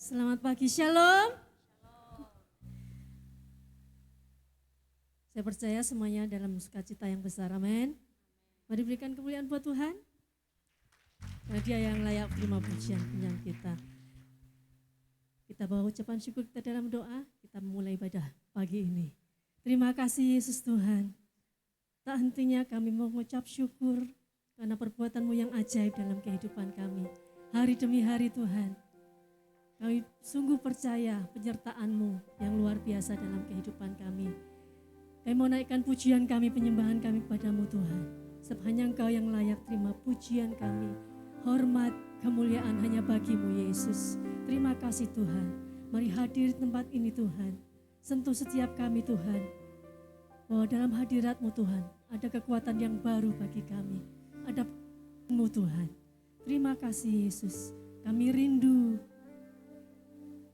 Selamat pagi, Shalom. Saya percaya semuanya dalam sukacita yang besar, amin. Mari berikan kemuliaan buat Tuhan. Karena Dia yang layak terima pujian kita. Kita bawa ucapan syukur kita dalam doa, kita mulai ibadah pagi ini. Terima kasih Yesus Tuhan. Tak hentinya kami mengucap syukur karena perbuatan-Mu yang ajaib dalam kehidupan kami. Hari demi hari Tuhan. Kami sungguh percaya penyertaan-Mu yang luar biasa dalam kehidupan kami. Kami mau naikkan pujian kami, penyembahan kami padamu Tuhan. Sebab hanya Engkau yang layak terima pujian kami. Hormat, kemuliaan hanya bagi-Mu Yesus. Terima kasih Tuhan. Mari hadir di tempat ini Tuhan. Sentuh setiap kami Tuhan. Bahwa dalam hadirat-Mu Tuhan ada kekuatan yang baru bagi kami. Ada Mu Tuhan. Terima kasih Yesus. Kami rindu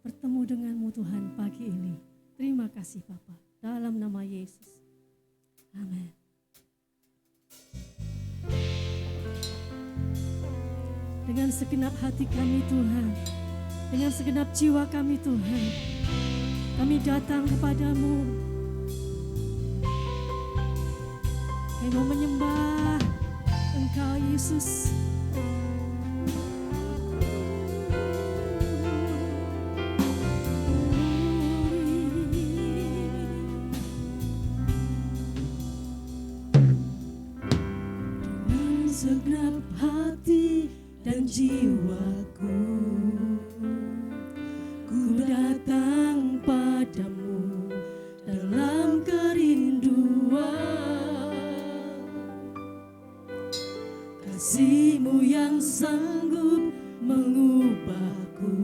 bertemu denganmu Tuhan pagi ini. Terima kasih Bapa. Dalam nama Yesus. Amin. Dengan segenap hati kami Tuhan. Dengan segenap jiwa kami Tuhan. Kami datang kepadamu. Kami mau menyembah Engkau Yesus. Segenap hati dan jiwaku, ku datang padamu dalam kerinduan. Kasih-Mu yang sanggup mengubahku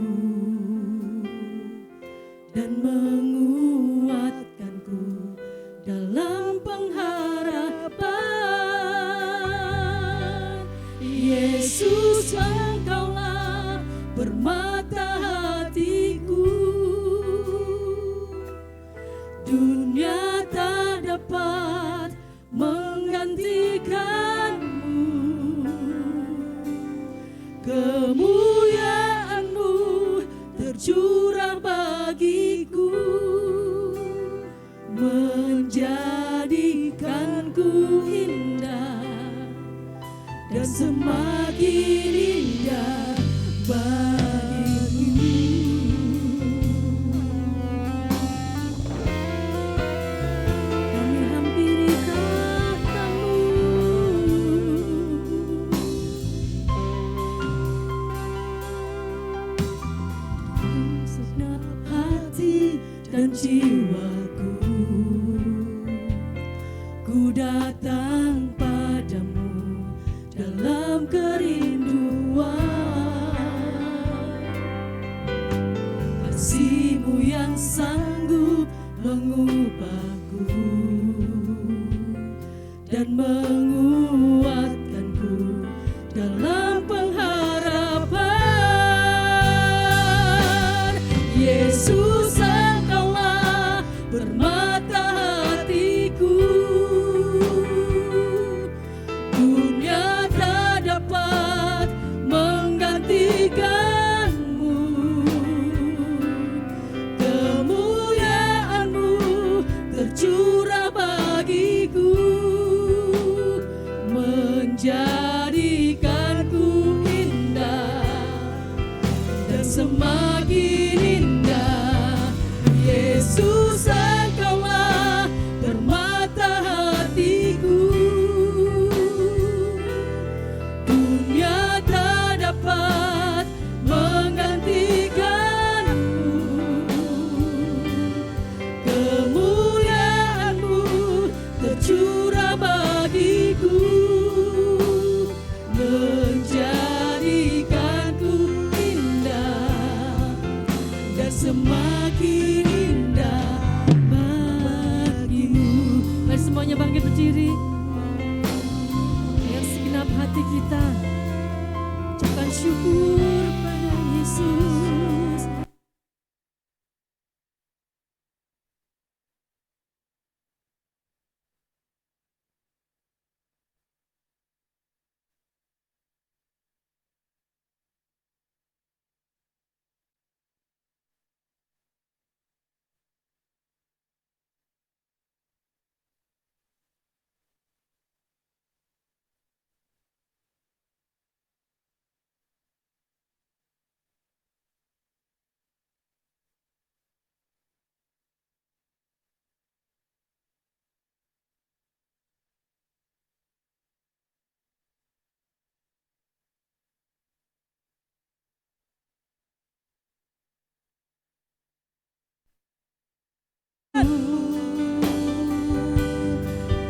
dan menguatkanku dalam pengharapan. Yesus, Engkaulah permata hatiku. Dunia tak dapat menggantikan-Mu. Kemuliaan-Mu tercurah bagiku, menjadikanku indah dan semakin indah bagimu. Kami hampiri tahta-Mu, segenap hati dan jiwaku, ku datang padamu dalam kerinduan. Kasih-Mu yang sanggup mengubahku dan menguatkanku dalam pengharapan. Yesus, Engkaulah permata hatiku. Dunia tak dapat menggantikan-Mu. Kemuliaan-Mu tercurah bagiku, menjadikanku indah dan semakin indah. Yesus, Engkaulah permata hatiku. Dunia tak dapat menggantikan-Mu. Kemuliaan-Mu tercurah bagiku, menjadikanku indah dan semakin indah bagimu. Mari semuanya bangkit berdiri. Dengan segenap hati kita ucapkan syukur pada Yesus.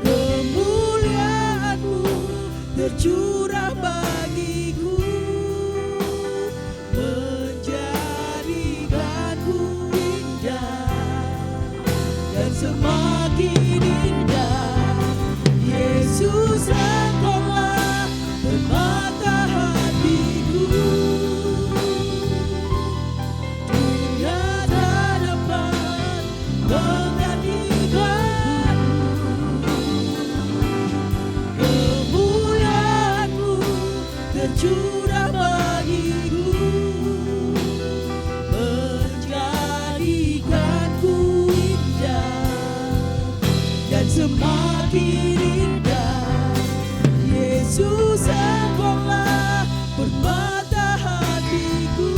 Kemuliaan-Mu tercurah bagiku, menjadikanku indah dan semakin indah. Yesus, Engkaulah permata hatiku. Dunia tak dapat menggantikan-Mu. Kemuliaan-Mu tercurah bagiku, menjadikanku indah dan semakin indah. Yesus, Engkaulah permata hatiku.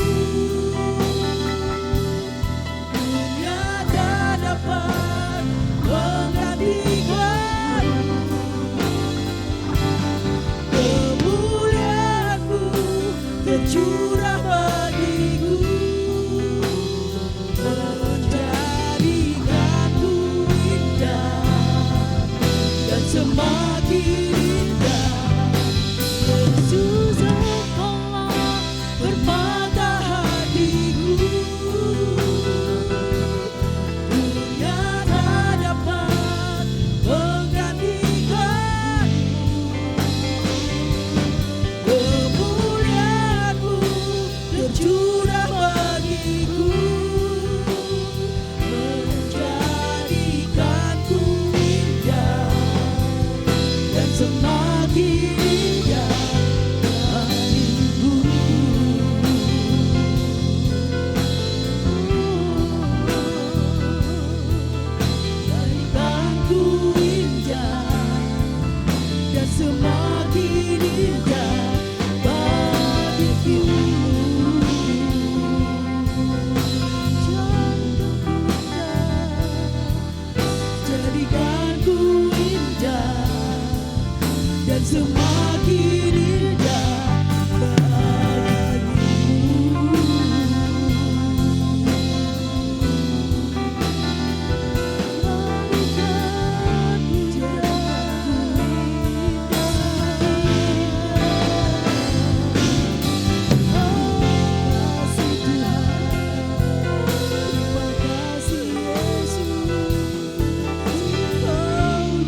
Dunia tak dapat menggantikan. Kemuliaan-Mu tercurah bagiku, menjadikanku indah dan semakin indah. Yesus, Engkaulah permata hatiku. Dunia tak dapat menggantikan. Kemuliaan-Mu tercurah bagiku, menjadikanku indah dan semakin indah bagiku. Jadikanku indah dan semakin indah bagiku. Jadikanku indah dan semakin indah bagiku.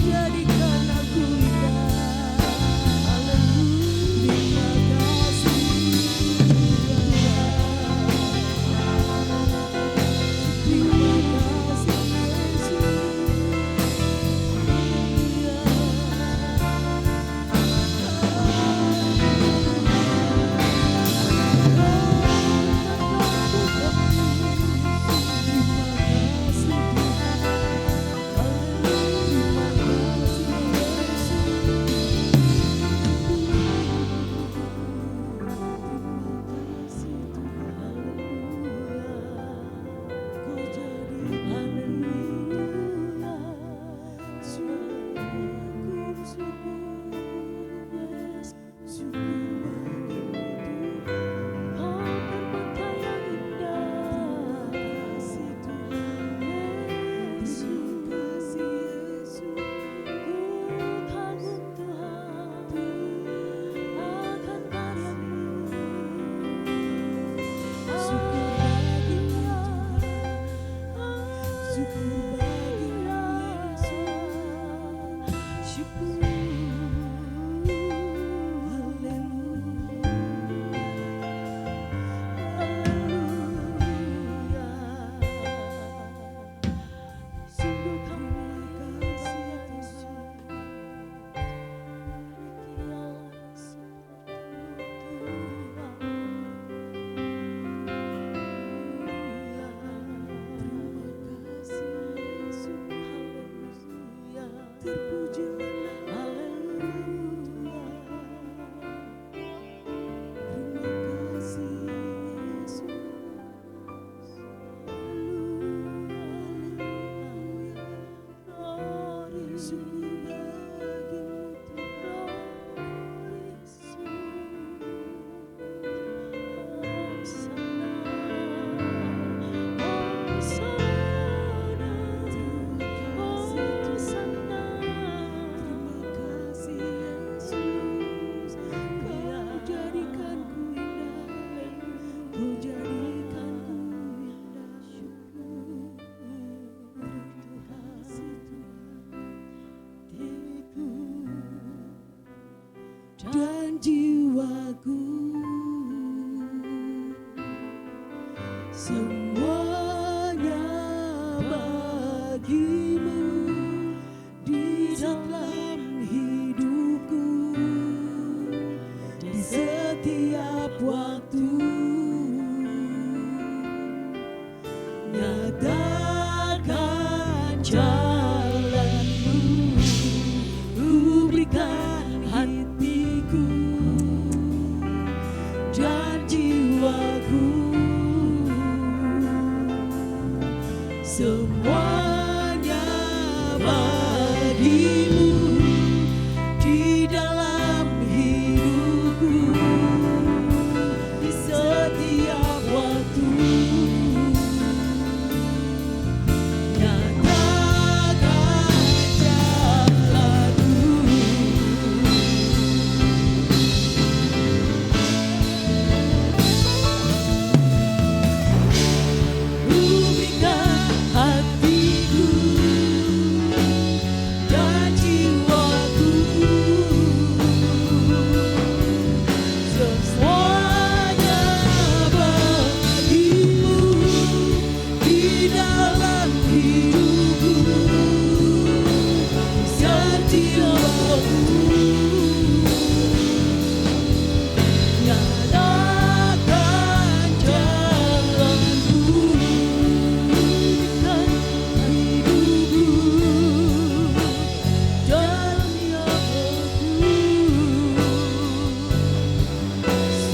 Jadikan aku indah. dan jiwaku, semuanya bagimu di dalam hidupku, di setiap waktu. Nyatakan jalanmu, ku berikan hatiku dan jiwaku, semuanya bagimu di dalam hidupku, di setiap waktu.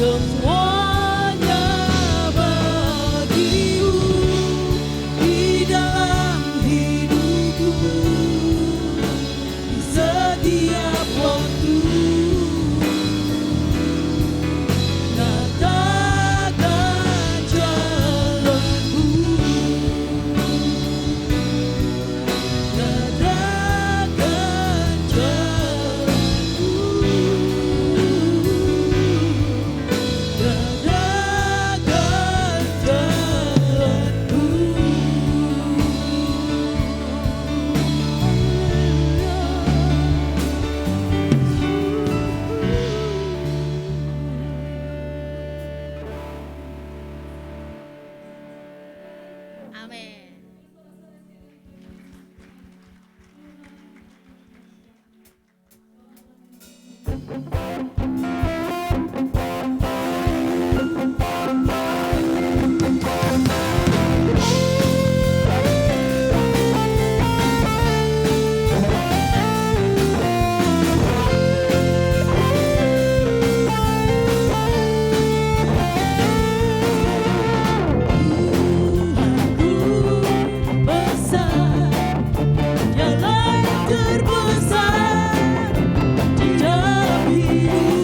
Semuanya bagimu di dalam hidupku, di setiap waktu. Nyatakan jalanmu, nyatakan jalanmu, nyatakan jalanmu. Amin. Jalan terbesar di dalam hidup.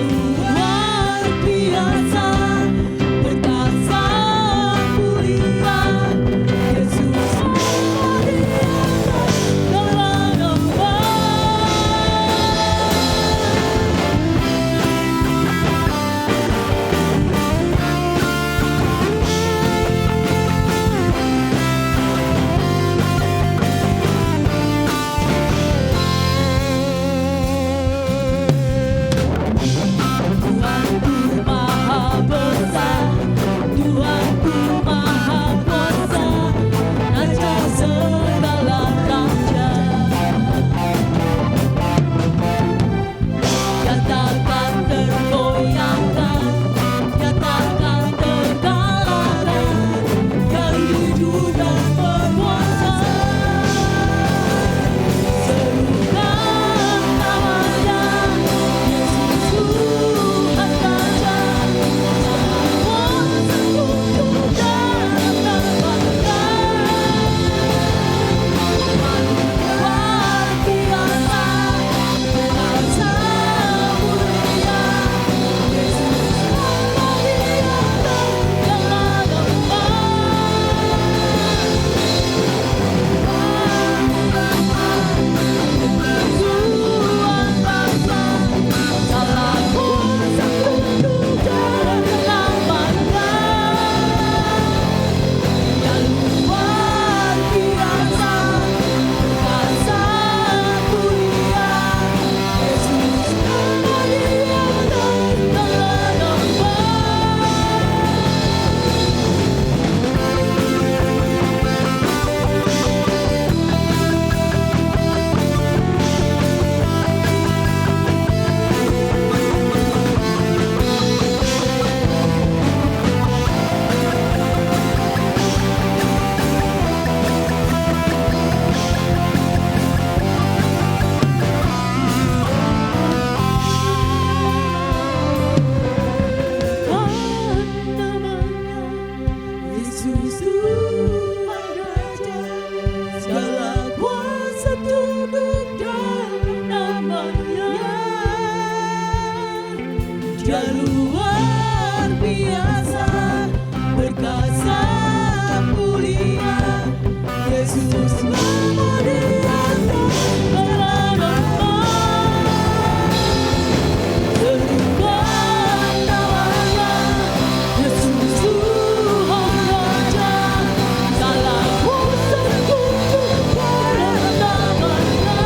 luar biasa, perkasa mulia, Yesus ada di atas segala-galanya. Tuhanku maha besar, Tuhanku maha kuasa, raja segala raja. Nyatakan tergoyahkan, nyatakan terkalahkan, dari hidup dan berkuasa. Serukan namanya, Yesus Tuhan Raja, kuasa untuk dalam namanya. Luar biasa, perkasa mulia, Yesus ada di atas segala-galanya. Tuhan bangsa, salah kuasa tunduk dalam namanya. Yang luar biasa, perkasa mulia, Yesus ada di atas segala-galanya. Namanya Yesus Tuhan Raja, segala kuasa tunduk dalam namanya. Dia luar biasa, perkasa mulia, Yesus nama di atas segala-galanya. Serukan namanya, Yesus Tuhan Raja, salah kuasa tunduk dalam namanya.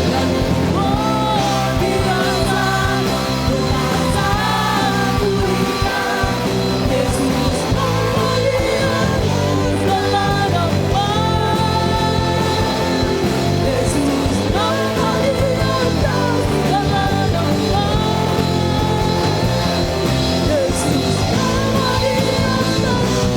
Yang luar biasa, perkasa mulia, Yesus nama di atas segala-galanya. Yesus nama di atas segala-galanya. Yesus nama di atas segala-galanya.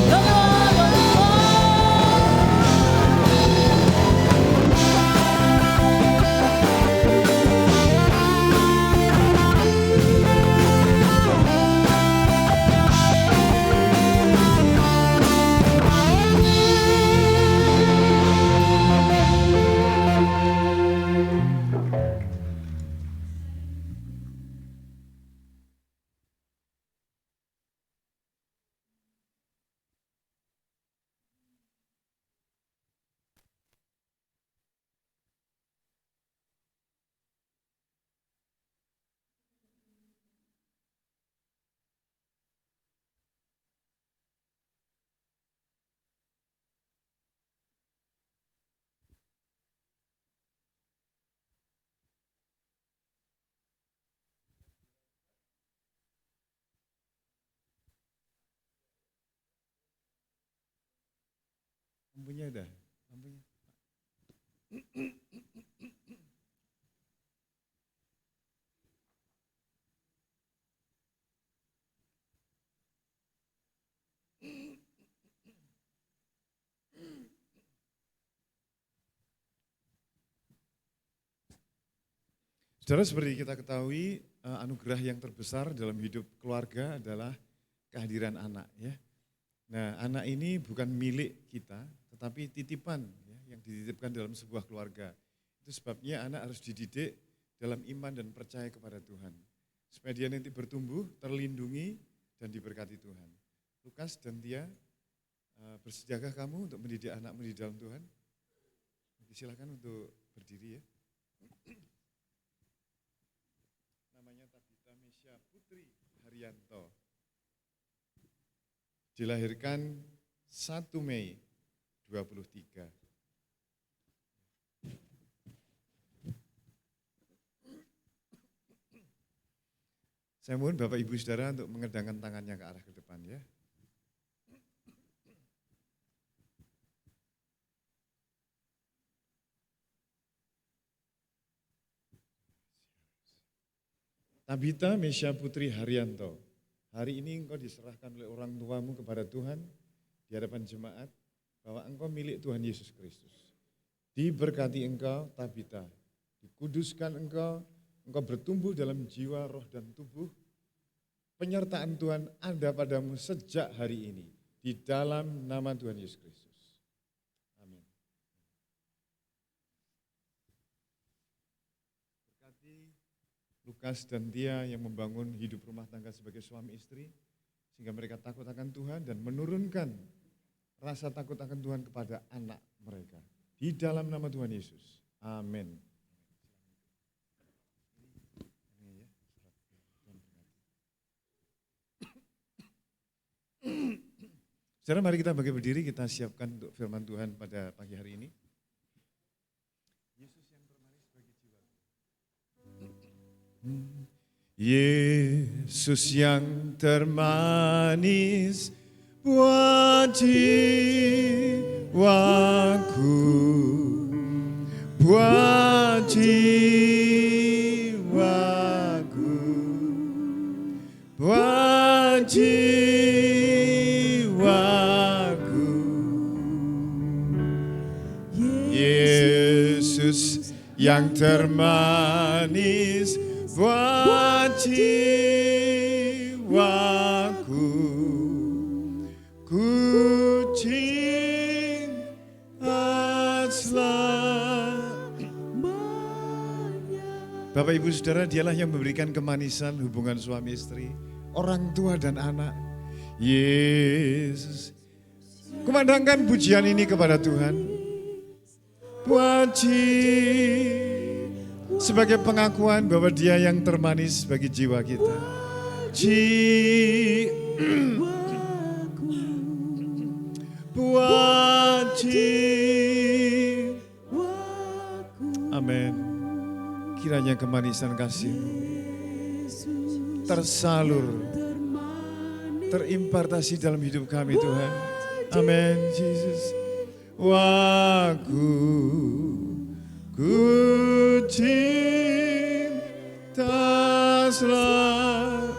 Lampunya udah, lampunya. Saudara, seperti kita ketahui, anugerah yang terbesar dalam hidup keluarga adalah kehadiran anak, ya. Nah, anak ini bukan milik kita, tetapi titipan, ya, yang dititipkan dalam sebuah keluarga. Itu sebabnya anak harus dididik dalam iman dan percaya kepada Tuhan. Supaya dia nanti bertumbuh, terlindungi, dan diberkati Tuhan. Lukas dan Tia, bersediakah kamu untuk mendidik anakmu di dalam Tuhan? Silakan untuk berdiri ya. Namanya Tabita Mesya Putri Haryanto. Dilahirkan 1 Mei 23. Saya mohon Bapak Ibu Saudara untuk mengedangkan tangannya ke arah ke depan ya. Tabita Mesya Putri Haryanto, hari ini engkau diserahkan oleh orang tuamu kepada Tuhan di hadapan jemaat bahwa engkau milik Tuhan Yesus Kristus. Diberkati engkau Tabita, dikuduskan engkau bertumbuh dalam jiwa, roh dan tubuh. Penyertaan Tuhan ada padamu sejak hari ini di dalam nama Tuhan Yesus Kristus. Amin. Berkati Lukas dan Tia yang membangun hidup rumah tangga sebagai suami istri, sehingga mereka takut akan Tuhan dan menurunkan rasa takut akan Tuhan kepada anak mereka. Di dalam nama Tuhan Yesus. Amin. Saudara, mari kita bagi berdiri, kita siapkan untuk firman Tuhan pada pagi hari ini. Yesus yang termanis buat jiwaku, buat jiwaku, buat jiwaku. Yesus yang termanis buat jiwaku, ku cinta selamanya. Bapak Ibu Saudara, dialah yang memberikan kemanisan hubungan suami istri, orang tua dan anak. Yesus, kumandangkan pujian ini kepada Tuhan. Buat sebagai pengakuan bahwa Dia yang termanis bagi jiwa kita. Buat amin. Kiranya kemanisan kasih-Mu tersalur, terimpartasi dalam hidup kami Tuhan. Amin, Yesus. Waku ku cinta selamanya.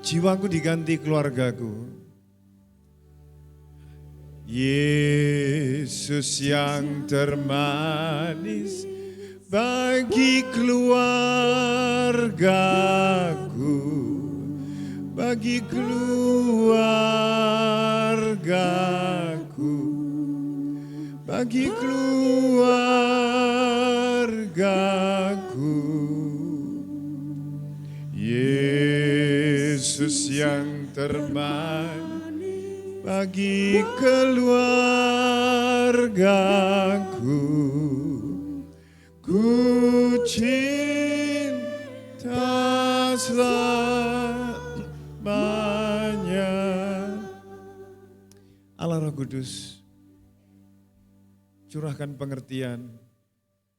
Jiwaku diganti keluargaku. Yesus yang termanis bagi keluargaku, bagi keluargaku, bagi keluargaku. Yesus yang termanis bagi keluargaku, ku cinta selamanya. Allah Roh Kudus, curahkan pengertian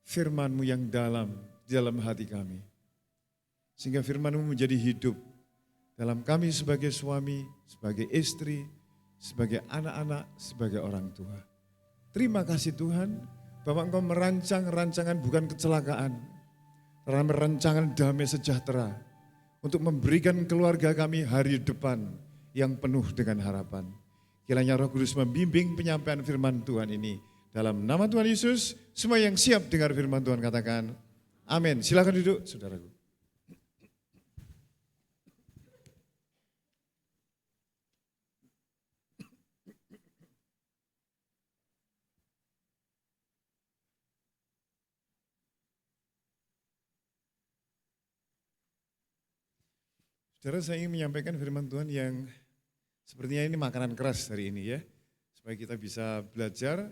firman-Mu yang dalam di dalam hati kami. Sehingga firman-Mu menjadi hidup dalam kami sebagai suami, sebagai istri, sebagai anak-anak, sebagai orang tua. Terima kasih Tuhan, bahwa Engkau merancang rancangan bukan kecelakaan, tetapi rancangan damai sejahtera untuk memberikan keluarga kami hari depan yang penuh dengan harapan. Kiranya Roh Kudus membimbing penyampaian firman Tuhan ini. Dalam nama Tuhan Yesus, semua yang siap dengar firman Tuhan katakan, amin. Silakan duduk, saudaraku. Saudara, saya ingin menyampaikan firman Tuhan yang sepertinya ini makanan keras hari ini ya. Supaya kita bisa belajar,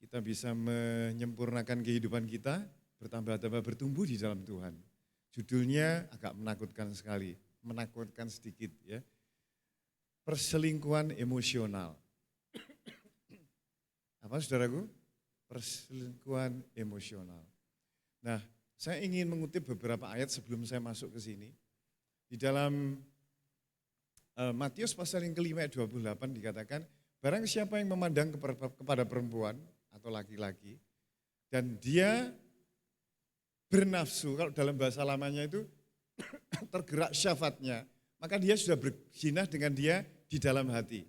kita bisa menyempurnakan kehidupan kita, bertambah-tambah bertumbuh di dalam Tuhan. Judulnya agak menakutkan sekali, menakutkan sedikit ya. Perselingkuhan emosional. Apa saudaraku? Perselingkuhan emosional. Nah, saya ingin mengutip beberapa ayat sebelum saya masuk ke sini. Di dalam Matius pasal yang kelima ayat 28 dikatakan, barang siapa yang memandang kepada perempuan atau laki-laki, dan dia bernafsu, kalau dalam bahasa lamanya itu tergerak syahwatnya, maka dia sudah berzina dengan dia di dalam hati.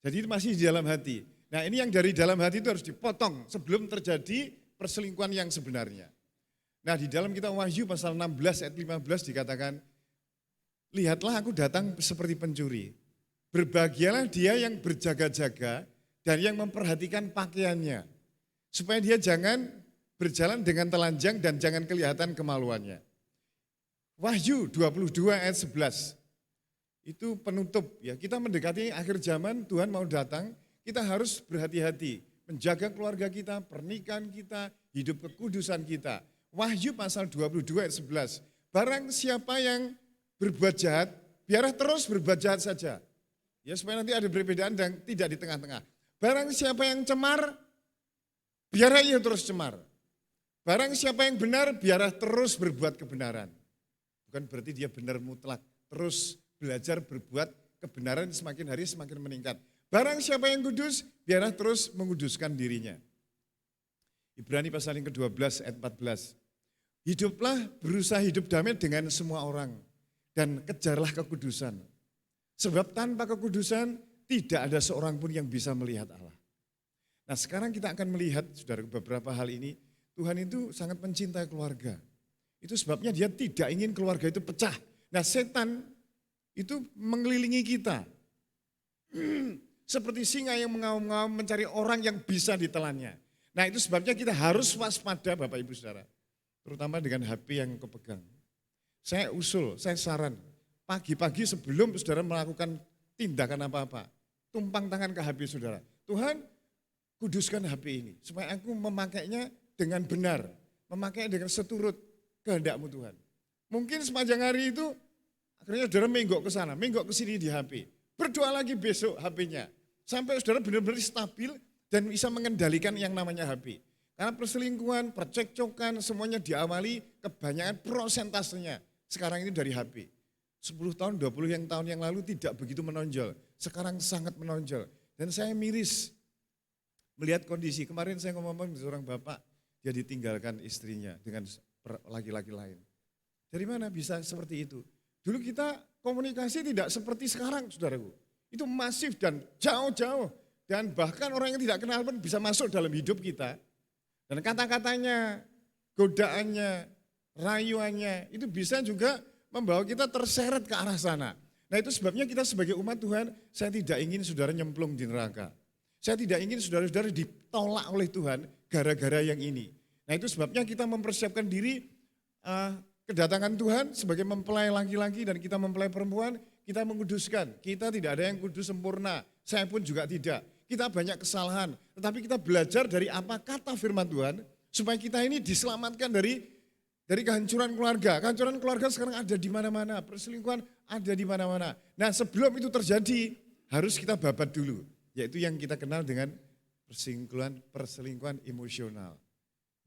Jadi masih di dalam hati. Nah ini yang dari dalam hati itu harus dipotong sebelum terjadi perselingkuhan yang sebenarnya. Nah di dalam kitab Wahyu pasal 16 ayat 15 dikatakan, lihatlah aku datang seperti pencuri. Berbahagialah dia yang berjaga-jaga dan yang memperhatikan pakaiannya. Supaya dia jangan berjalan dengan telanjang dan jangan kelihatan kemaluannya. Wahyu 22 ayat 11. Itu penutup ya. Kita mendekati akhir zaman, Tuhan mau datang, kita harus berhati-hati. Menjaga keluarga kita, pernikahan kita, hidup kekudusan kita. Wahyu pasal 22 ayat 11. Barang siapa yang berbuat jahat, biarlah terus berbuat jahat saja. Ya supaya nanti ada perbedaan dan tidak di tengah-tengah. Barang siapa yang cemar, biarlah ia terus cemar. Barang siapa yang benar, biarlah terus berbuat kebenaran. Bukan berarti dia benar mutlak, terus belajar berbuat kebenaran semakin hari semakin meningkat. Barang siapa yang kudus, biarlah terus menguduskan dirinya. Ibrani pasal yang ke-12 ayat 14. Hiduplah berusaha hidup damai dengan semua orang. Dan kejarlah kekudusan. Sebab tanpa kekudusan tidak ada seorang pun yang bisa melihat Allah. Nah sekarang kita akan melihat saudara beberapa hal ini. Tuhan itu sangat mencintai keluarga. Itu sebabnya dia tidak ingin keluarga itu pecah. Nah setan itu mengelilingi kita. Seperti singa yang mengaum-ngaum mencari orang yang bisa ditelannya. Nah itu sebabnya kita harus waspada Bapak Ibu Saudara. Terutama dengan HP yang kepegang. Saya usul, saya saran, pagi-pagi sebelum saudara melakukan tindakan apa-apa, tumpang tangan ke HP saudara. Tuhan, kuduskan HP ini, supaya aku memakainya dengan benar, memakainya dengan seturut kehendakmu Tuhan. Mungkin sepanjang hari itu, akhirnya saudara menggok ke sana, menggok ke sini di HP. Berdoa lagi besok HP-nya, sampai saudara benar-benar stabil dan bisa mengendalikan yang namanya HP. Karena perselingkuhan, percekcokan, semuanya diawali kebanyakan prosentasenya. Sekarang ini dari HP. 10 tahun, 20 tahun yang lalu tidak begitu menonjol. Sekarang sangat menonjol. Dan saya miris melihat kondisi. Kemarin saya ngomong dengan seorang bapak, dia ditinggalkan istrinya dengan laki-laki lain. Dari mana bisa seperti itu? Dulu kita komunikasi tidak seperti sekarang, saudaraku. Itu masif dan jauh-jauh. Dan bahkan orang yang tidak kenal pun bisa masuk dalam hidup kita. Dan kata-katanya, godaannya, rayuannya, itu bisa juga membawa kita terseret ke arah sana. Nah itu sebabnya kita sebagai umat Tuhan, saya tidak ingin saudara nyemplung di neraka. Saya tidak ingin saudara-saudara ditolak oleh Tuhan gara-gara yang ini. Nah itu sebabnya kita mempersiapkan diri kedatangan Tuhan sebagai mempelai laki-laki dan kita mempelai perempuan, kita menguduskan. Kita tidak ada yang kudus sempurna, saya pun juga tidak. Kita banyak kesalahan, tetapi kita belajar dari apa kata firman Tuhan, supaya kita ini diselamatkan dari kehancuran keluarga. Kehancuran keluarga sekarang ada di mana-mana, perselingkuhan ada di mana-mana. Nah sebelum itu terjadi, harus kita babat dulu, yaitu yang kita kenal dengan perselingkuhan emosional.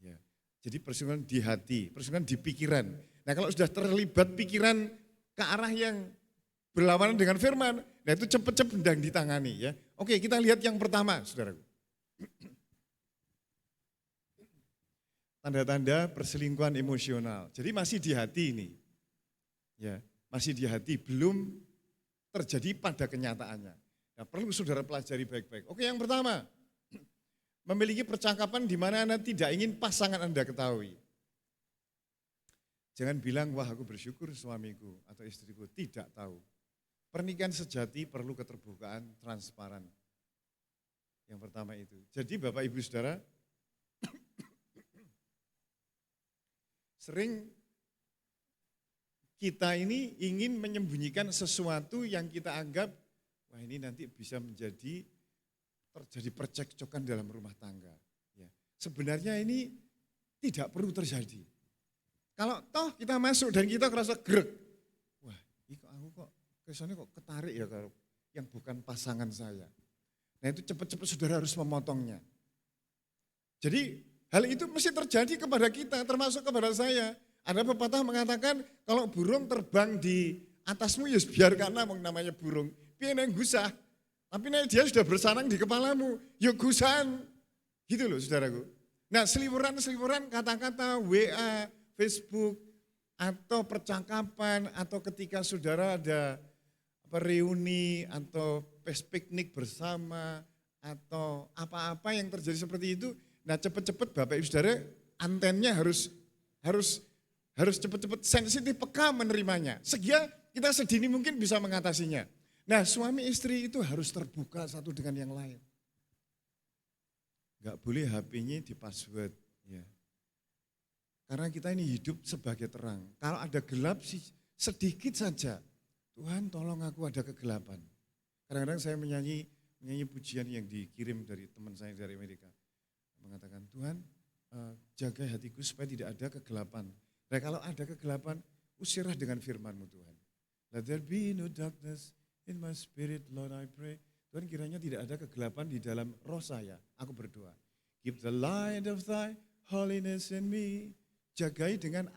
Ya. Jadi perselingkuhan di hati, perselingkuhan di pikiran. Nah kalau sudah terlibat pikiran ke arah yang berlawanan dengan firman, nah itu cepat-cepat sedang ditangani ya. Oke, kita lihat yang pertama, saudaraku. Tanda-tanda perselingkuhan emosional. Jadi masih di hati ini. Ya, masih di hati, belum terjadi pada kenyataannya. Nah, perlu saudara pelajari baik-baik. Oke, yang pertama, memiliki percakapan di mana Anda tidak ingin pasangan Anda ketahui. Jangan bilang, wah aku bersyukur suamiku atau istriku tidak tahu. Pernikahan sejati perlu keterbukaan, transparan. Yang pertama itu. Jadi Bapak Ibu Saudara, sering kita ini ingin menyembunyikan sesuatu yang kita anggap, wah ini nanti bisa terjadi percekcokan dalam rumah tangga. Ya. Sebenarnya ini tidak perlu terjadi. Kalau toh kita masuk dan kita kerasa greg, wah ini aku kok kesannya kok ketarik ya kalau yang bukan pasangan saya. Nah itu cepat-cepat saudara harus memotongnya. Jadi hal itu mesti terjadi kepada kita, termasuk kepada saya. Ada pepatah mengatakan kalau burung terbang di atasmu ya biarkan namanya burung. Piye nek gusah. Tapi nek dia sudah bersarang di kepalamu, ya gusahan. Gitu loh saudaraku. Nah seliburan kata-kata WA, Facebook, atau percakapan, atau ketika saudara ada reuni, atau piknik bersama, atau apa-apa yang terjadi seperti itu. Nah cepat-cepat Bapak Ibu Saudara antennya harus cepat-cepat sensitif peka menerimanya. Sehingga kita sedini mungkin bisa mengatasinya. Nah suami istri itu harus terbuka satu dengan yang lain. Enggak boleh HP-nya di password. Ya. Karena kita ini hidup sebagai terang. Kalau ada gelap sih sedikit saja. Tuhan tolong aku ada kegelapan. Kadang-kadang saya menyanyi pujian yang dikirim dari teman saya dari Amerika. Mengatakan, Tuhan jaga hatiku supaya tidak ada kegelapan. Nah kalau ada kegelapan, usirlah dengan firman-Mu Tuhan. Let there be no darkness in my spirit, Lord I pray. Tuhan kiranya tidak ada kegelapan di dalam roh saya. Aku berdoa. Keep the light of thy holiness in me. Jagai dengan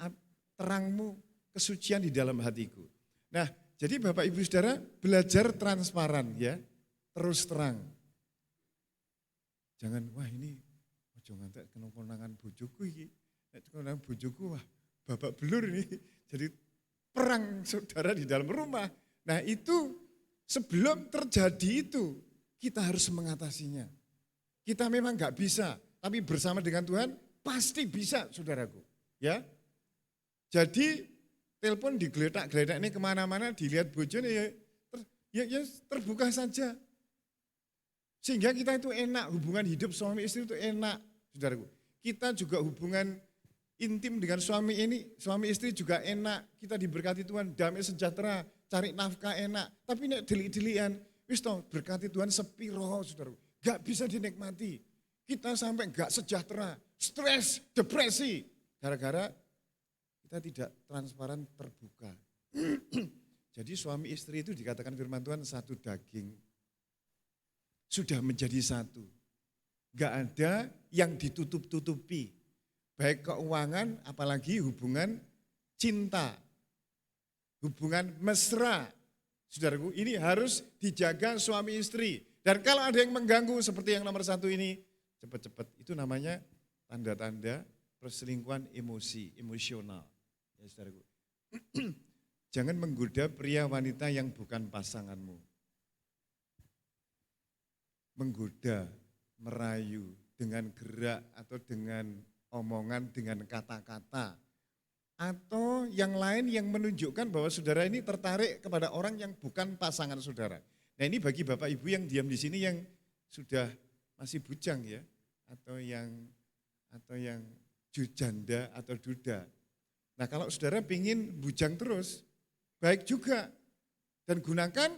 terang-Mu, kesucian di dalam hatiku. Nah jadi Bapak Ibu Saudara belajar transparan ya, terus terang. Jangan, wah ini jangan ngantek kena konangan bojoku iki. Nek konangan bojoku wah babak belur ini. Jadi perang saudara di dalam rumah. Nah itu sebelum terjadi itu kita harus mengatasinya. Kita memang enggak bisa, tapi bersama dengan Tuhan pasti bisa saudaraku. Ya. Jadi telepon digeletak-geletak ini kemana-mana dilihat bojone ya terbuka saja. Sehingga kita itu enak, hubungan hidup suami istri itu enak. Saudaraku, kita juga hubungan intim dengan suami istri juga enak. Kita diberkati Tuhan, damai sejahtera, cari nafkah enak. Tapi nek delik-delikan, wis toh berkati Tuhan sepiro, saudaraku. Gak bisa dinikmati. Kita sampai gak sejahtera, stres, depresi. Gara-gara kita tidak transparan terbuka. Jadi suami istri itu dikatakan firman Tuhan satu daging. Sudah menjadi satu. Gak ada yang ditutup-tutupi. Baik keuangan, apalagi hubungan cinta. Hubungan mesra. Saudaraku, ini harus dijaga suami istri. Dan kalau ada yang mengganggu seperti yang nomor 1 ini, cepat-cepat. Itu namanya tanda-tanda perselingkuhan emosional. Ya saudaraku. Jangan menggoda pria wanita yang bukan pasanganmu. Menggoda, merayu dengan gerak atau dengan omongan, dengan kata-kata. Atau yang lain yang menunjukkan bahwa saudara ini tertarik kepada orang yang bukan pasangan saudara. Nah ini bagi Bapak Ibu yang diam di sini yang sudah masih bujang ya. Atau yang janda atau duda. Nah kalau saudara ingin bujang terus, baik juga. Dan gunakan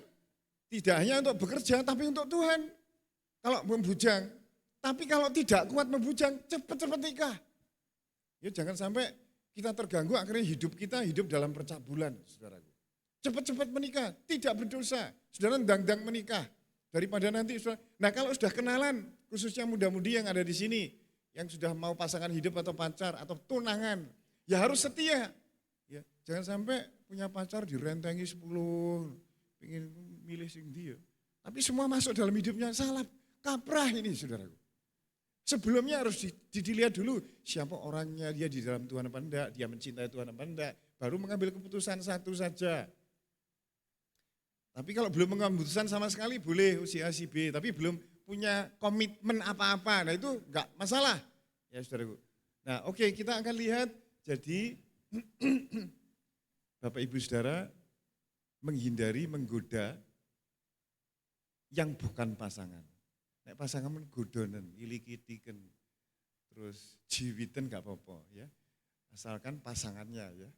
tidak hanya untuk bekerja tapi untuk Tuhan. Kalau membujang, tapi kalau tidak kuat membujang, cepat-cepat nikah. Ya jangan sampai kita terganggu akhirnya hidup dalam percabulan, saudaraku. Cepat-cepat menikah, tidak berdosa. Saudara ndang-ndang menikah daripada nanti. Nah kalau sudah kenalan, khususnya muda-mudi yang ada di sini, yang sudah mau pasangan hidup atau pacar atau tunangan, ya harus setia. Ya, jangan sampai punya pacar direntengi 10, ingin milih sing dia. Tapi semua masuk dalam hidupnya salah. Kaprah ini saudaraku. Sebelumnya harus dilihat dulu siapa orangnya, dia di dalam Tuhan apa enggak, dia mencintai Tuhan apa enggak. Baru mengambil keputusan satu saja. Tapi kalau belum mengambil keputusan sama sekali boleh usia si B, tapi belum punya komitmen apa-apa, nah itu enggak masalah. Ya saudaraku. Nah oke, kita akan lihat jadi Bapak Ibu Saudara menghindari menggoda yang bukan pasangan. Nek pasangan menggodonen, ilikitiken, terus jiwiten gak apa-apa ya. Asalkan pasangannya ya.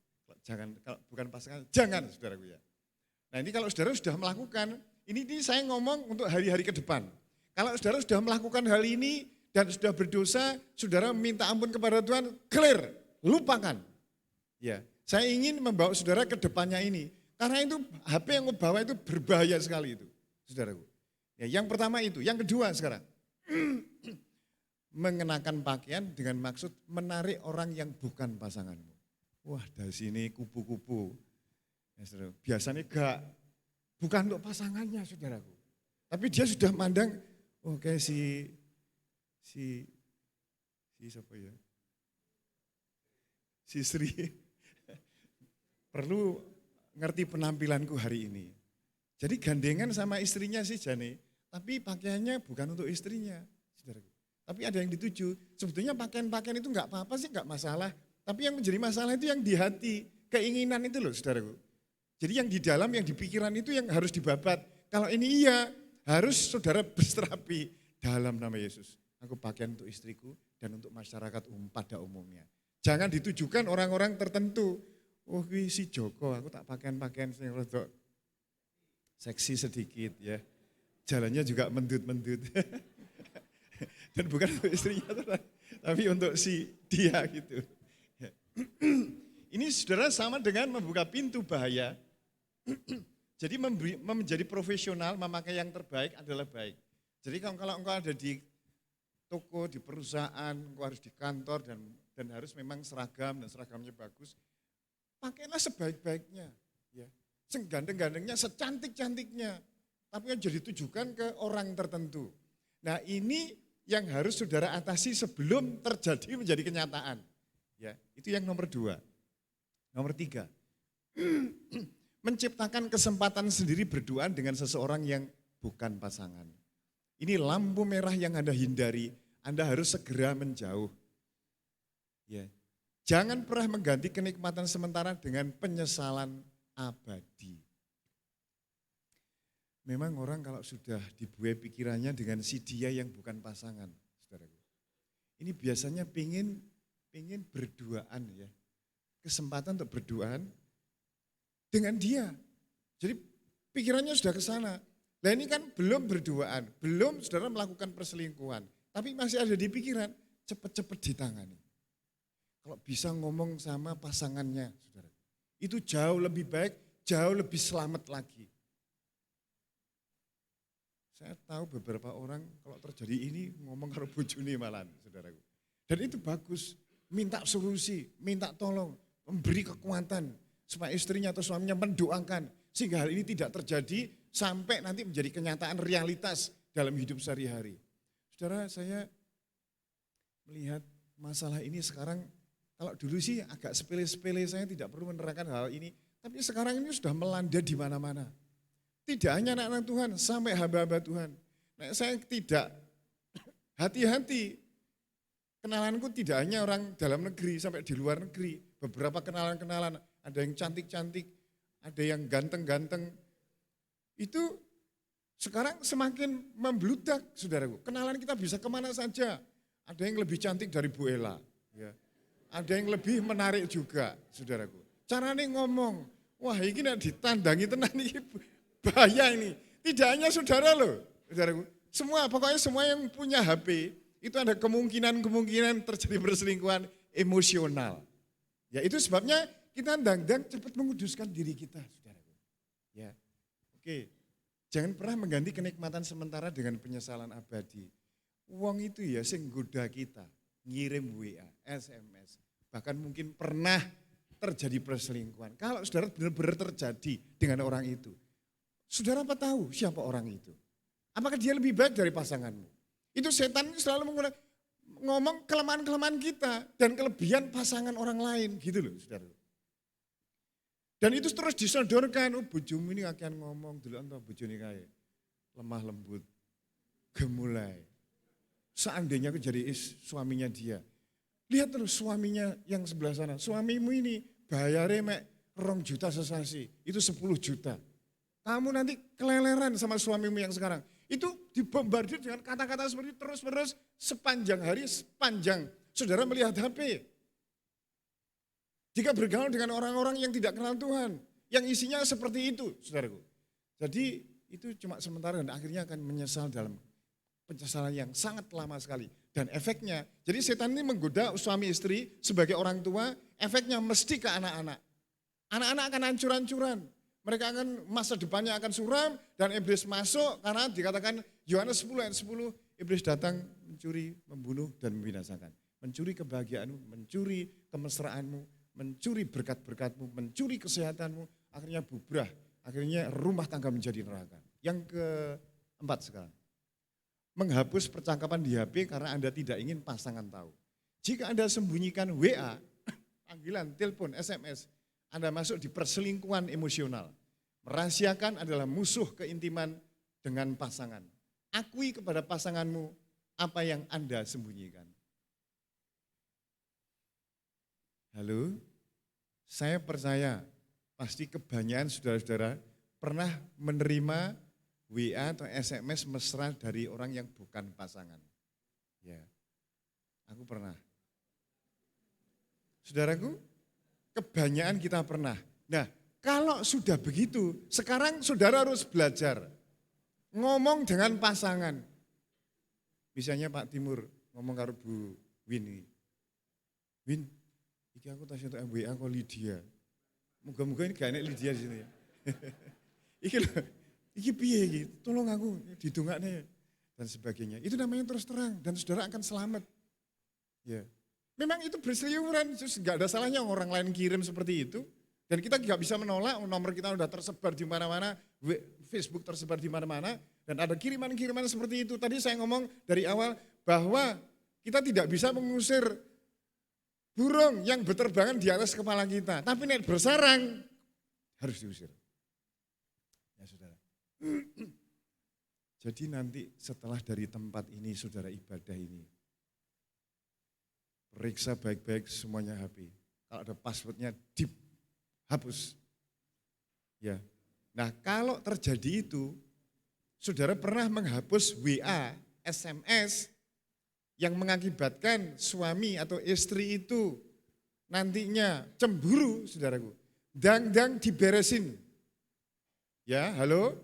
Kalau bukan pasangan, jangan saudaraku ya. Nah ini kalau saudara sudah melakukan, ini saya ngomong untuk hari-hari ke depan. Kalau saudara sudah melakukan hal ini dan sudah berdosa, saudara minta ampun kepada Tuhan, clear, lupakan. Ya, saya ingin membawa saudara ke depannya ini. Karena itu HP yang membawa itu berbahaya sekali itu, saudaraku. Ya, yang pertama itu, yang kedua sekarang. Mengenakan pakaian dengan maksud menarik orang yang bukan pasanganmu. Wah, dari sini kupu-kupu. Ya, saudara, biasanya bukan untuk pasangannya, saudaraku. Tapi dia sudah mandang, oh kayak si siapa ya? Si Sri perlu ngerti penampilanku hari ini. Jadi gandengan sama istrinya sih Jane, tapi pakaiannya bukan untuk istrinya, saudaraku. Tapi ada yang dituju. Sebetulnya pakaian-pakaian itu enggak apa-apa sih, enggak masalah. Tapi yang menjadi masalah itu yang di hati, keinginan itu loh saudaraku. Jadi yang di dalam, yang di pikiran itu yang harus dibabat. Kalau ini iya, harus saudara berterapi dalam nama Yesus. Aku pakaian untuk istriku dan untuk masyarakat pada umumnya. Jangan ditujukan orang-orang tertentu. Oh si Joko, aku tak pakaian-pakaian yang rodok seksi sedikit ya. Jalannya juga mendut-mendut. Dan bukan untuk istrinya, tapi untuk si dia gitu. Ini saudara sama dengan membuka pintu bahaya. Jadi menjadi profesional, memakai yang terbaik adalah baik. Jadi kalau engkau ada di toko, di perusahaan, engkau harus di kantor dan harus memang seragam dan seragamnya bagus, pakailah sebaik-baiknya. Ya. Segandeng-gandengnya, secantik-cantiknya. Tapi yang jadi tujukan ke orang tertentu. Nah ini yang harus saudara atasi sebelum terjadi menjadi kenyataan. Ya, itu yang nomor 2. Nomor 3, menciptakan kesempatan sendiri berduaan dengan seseorang yang bukan pasangan. Ini lampu merah yang Anda hindari, Anda harus segera menjauh. Ya. Jangan pernah mengganti kenikmatan sementara dengan penyesalan abadi. Memang orang kalau sudah dibuai pikirannya dengan si dia yang bukan pasangan, saudaraku. Ini biasanya pingin berduaan ya. Kesempatan untuk berduaan dengan dia. Jadi pikirannya sudah ke sana. Nah ini kan belum berduaan, belum saudara melakukan perselingkuhan. Tapi masih ada di pikiran, cepat-cepat ditangani. Kalau bisa ngomong sama pasangannya, saudara. Itu jauh lebih baik, jauh lebih selamat lagi. Saya tahu beberapa orang kalau terjadi ini ngomong kalau bojone malah, saudaraku. Dan itu bagus, minta solusi, minta tolong, memberi kekuatan supaya istrinya atau suaminya mendoakan sehingga hal ini tidak terjadi sampai nanti menjadi kenyataan realitas dalam hidup sehari-hari. Saudara, saya melihat masalah ini sekarang, kalau dulu sih agak sepele-sepele, saya tidak perlu menerangkan hal ini, tapi sekarang ini sudah melanda di mana-mana. Tidak hanya anak-anak Tuhan, sampai hamba-hamba Tuhan. Nah, saya tidak hati-hati. Kenalanku tidak hanya orang dalam negeri, sampai di luar negeri. Beberapa kenalan-kenalan, ada yang cantik-cantik, ada yang ganteng-ganteng. Itu sekarang semakin membludak, saudaraku. Kenalan kita bisa kemana saja. Ada yang lebih cantik dari Bu Ella. Ya. Ada yang lebih menarik juga, saudaraku. Caranya ngomong, wah ini ditandangi tenan ini. Bahaya ini. Tidak hanya saudara loh, saudaraku. Pokoknya semua yang punya HP, itu ada kemungkinan terjadi perselingkuhan emosional. Ya itu sebabnya kita ndang-ndang cepat menguduskan diri kita, saudaraku. Ya, oke. Jangan pernah mengganti kenikmatan sementara dengan penyesalan abadi. Uang itu ya sing goda kita, ngirim WA, SMS. Bahkan mungkin pernah terjadi perselingkuhan. Kalau saudara benar-benar terjadi dengan orang itu, saudara apa tahu siapa orang itu? Apakah dia lebih baik dari pasanganmu? Itu setan selalu ngomong kelemahan-kelemahan kita dan kelebihan pasangan orang lain gitu loh saudara. Dan itu terus disodorkan, oh bojomu ini akan ngomong dulu entah bojone kae lemah lembut, gemulai. Seandainya aku jadi suaminya dia. Lihat terus suaminya yang sebelah sana, suamimu ini bayarnya mek 2 juta sesasi, itu 10 juta. Kamu nanti keleleran sama suamimu yang sekarang. Itu dibombardir dengan kata-kata seperti itu terus-menerus sepanjang hari, sepanjang saudara melihat HP. Jika bergaul dengan orang-orang yang tidak kenal Tuhan, yang isinya seperti itu, saudaraku. Jadi itu cuma sementara dan akhirnya akan menyesal dalam penyesalan yang sangat lama sekali. Dan efeknya, jadi setan ini menggoda suami istri sebagai orang tua, efeknya mesti ke anak-anak. Anak-anak akan hancur-hancuran. Mereka akan, masa depannya akan suram dan iblis masuk karena dikatakan Yohanes 10 ayat 10, iblis datang mencuri, membunuh dan membinasakan. Mencuri kebahagiaanmu, mencuri kemesraanmu, mencuri berkat-berkatmu, mencuri kesehatanmu, akhirnya bubrah, akhirnya rumah tangga menjadi neraka. Yang keempat sekarang, menghapus percakapan di HP karena Anda tidak ingin pasangan tahu. Jika Anda sembunyikan WA, panggilan, telepon, SMS, Anda masuk di perselingkuhan emosional. Merahasiakan adalah musuh keintiman dengan pasangan. Akui kepada pasanganmu apa yang Anda sembunyikan. Halo, saya percaya pasti kebanyakan saudara-saudara pernah menerima WA atau SMS mesra dari orang yang bukan pasangan. Ya, aku pernah. Saudaraku, kebanyakan kita pernah. Nah, kalau sudah begitu, sekarang saudara harus belajar ngomong dengan pasangan. Misalnya Pak Timur ngomong karo Bu Win. Win, iki aku tas untuk MWA kok Lydia. Moga-moga ini gak enak Lydia di sini ya. Iki piye iki? Tolong aku didongakne dan sebagainya. Itu namanya terus terang dan saudara akan selamat. Ya. Memang itu berseliweran, enggak ada salahnya orang lain kirim seperti itu. Dan kita nggak bisa menolak, nomor kita udah tersebar di mana-mana, Facebook tersebar di mana-mana, dan ada kiriman-kiriman seperti itu. Tadi saya ngomong dari awal bahwa kita tidak bisa mengusir burung yang berterbangan di atas kepala kita. Tapi nek bersarang, harus diusir. Ya saudara. Jadi nanti setelah dari tempat ini, saudara ibadah ini, periksa baik-baik semuanya HP. Kalau ada passwordnya, hapus. Ya. Nah, kalau terjadi itu, saudara pernah menghapus WA, SMS yang mengakibatkan suami atau istri itu nantinya cemburu, saudaraku. Dang-dang diberesin. Ya, halo?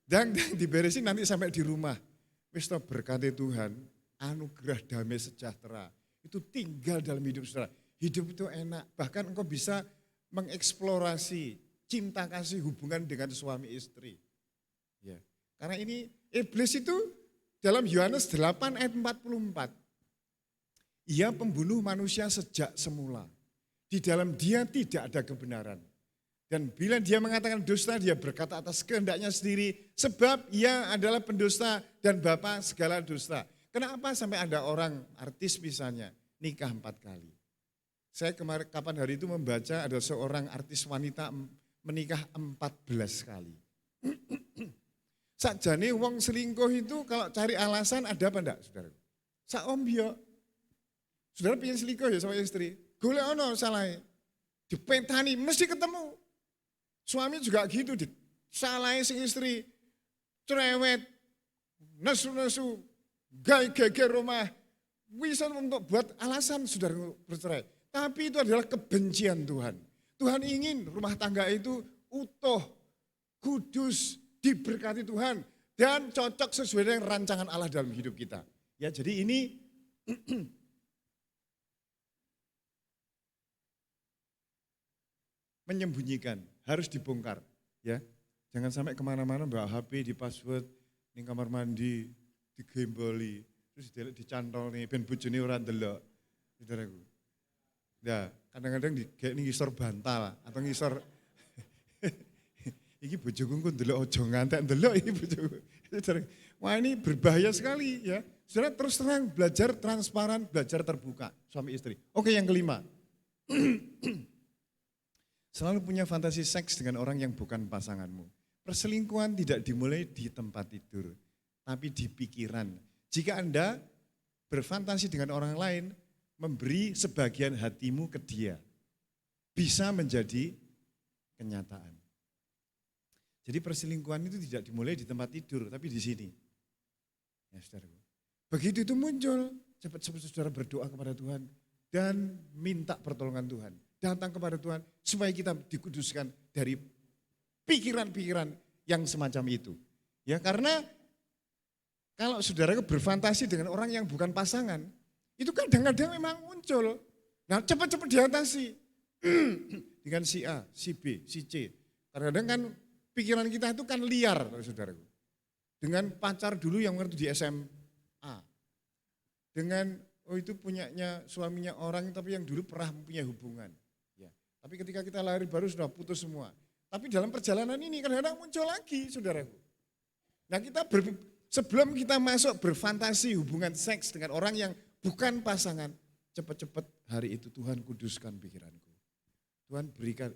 Dang-dang diberesin nanti sampai di rumah. Wis to berkati Tuhan, anugerah damai sejahtera. Itu tinggal dalam hidup saudara. Hidup itu enak, bahkan engkau bisa mengeksplorasi cinta kasih hubungan dengan suami istri. Ya. Karena ini iblis itu dalam Yohanes 8 ayat 44. Ia pembunuh manusia sejak semula. Di dalam dia tidak ada kebenaran. Dan bila dia mengatakan dusta, dia berkata atas kehendaknya sendiri. Sebab ia adalah pendusta dan bapa segala dusta. Kenapa sampai ada orang artis misalnya nikah 4 kali? Saya kapan hari itu membaca ada seorang artis wanita menikah 14 kali. Sakjane wong selingkuh itu kalau cari alasan ada apa enggak, saudara? Saombyo. Saudara pengen selingkuh ya sama istri, golek ono salahe. Dipentani mesti ketemu. Suami juga gitu, salahe sing istri cerewet, nesu-nesu, geger rumah, bisa untuk buat alasan saudara bercerai. Tapi itu adalah kebencian Tuhan. Tuhan ingin rumah tangga itu utuh, kudus, diberkati Tuhan, dan cocok sesuai dengan rancangan Allah dalam hidup kita. Ya, jadi ini menyembunyikan, harus dibongkar. Ya, jangan sampai kemana-mana bawa HP, di password, di kamar mandi, digemboli, terus dicantol nih, ben bojone ora ndelok. Saudaraku. Ya, kadang-kadang ngisor bantal atau ngisor iki bojoku engko ndelok aja ngantek ndelok iki bojoku. Wah, ini berbahaya sekali ya. Saudara terus terang belajar transparan, belajar terbuka suami istri. Oke, yang kelima. Selalu punya fantasi seks dengan orang yang bukan pasanganmu. Perselingkuhan tidak dimulai di tempat tidur, tapi di pikiran. Jika Anda berfantasi dengan orang lain, memberi sebagian hatimu ke dia, bisa menjadi kenyataan. Jadi perselingkuhan itu tidak dimulai di tempat tidur, tapi di sini. Ya, saudara. Begitu itu muncul, cepat-cepat saudara berdoa kepada Tuhan dan minta pertolongan Tuhan. Datang kepada Tuhan supaya kita dikuduskan dari pikiran-pikiran yang semacam itu. Ya, karena kalau saudara berfantasi dengan orang yang bukan pasangan, itu kadang-kadang memang muncul. Nah, cepat-cepat diatasi dengan si A, si B, si C. Kadang-kadang kan pikiran kita itu kan liar, saudaraku. Dengan pacar dulu yang waktu di SMA. Dengan itu punyanya suaminya orang tapi yang dulu pernah punya hubungan. Ya. Tapi ketika kita lahir baru sudah putus semua. Tapi dalam perjalanan ini kadang-kadang muncul lagi, saudaraku. Nah, sebelum kita masuk berfantasi hubungan seks dengan orang yang bukan pasangan, cepat-cepat hari itu Tuhan kuduskan pikiranku. Tuhan berikan.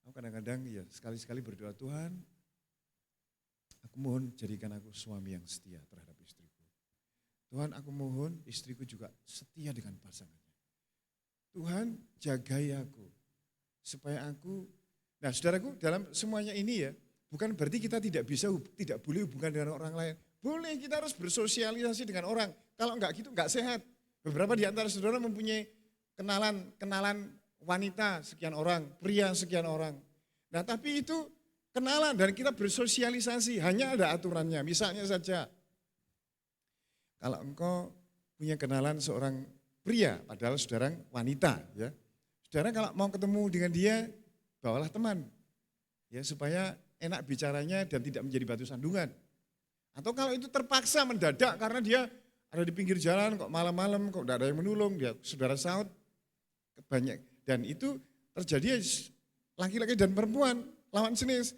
Aku kadang-kadang ya sekali-sekali berdoa, Tuhan, aku mohon jadikan aku suami yang setia terhadap istriku. Tuhan, aku mohon istriku juga setia dengan pasangannya. Tuhan, jagai aku supaya aku. Nah, saudaraku, dalam semuanya ini ya, bukan berarti kita tidak boleh hubungan dengan orang lain. Boleh, kita harus bersosialisasi dengan orang. Kalau enggak gitu enggak sehat. Beberapa di antara saudara mempunyai kenalan wanita sekian orang, pria sekian orang. Nah, tapi itu kenalan dan kita bersosialisasi, hanya ada aturannya. Misalnya saja, kalau engkau punya kenalan seorang pria, padahal saudara wanita, ya, saudara kalau mau ketemu dengan dia, bawalah teman, ya, supaya enak bicaranya dan tidak menjadi batu sandungan. Atau kalau itu terpaksa mendadak karena dia ada di pinggir jalan, kok malam-malam, kok tidak ada yang menolong, dia saudara saut, banyak. Dan itu terjadi laki-laki dan perempuan, lawan jenis.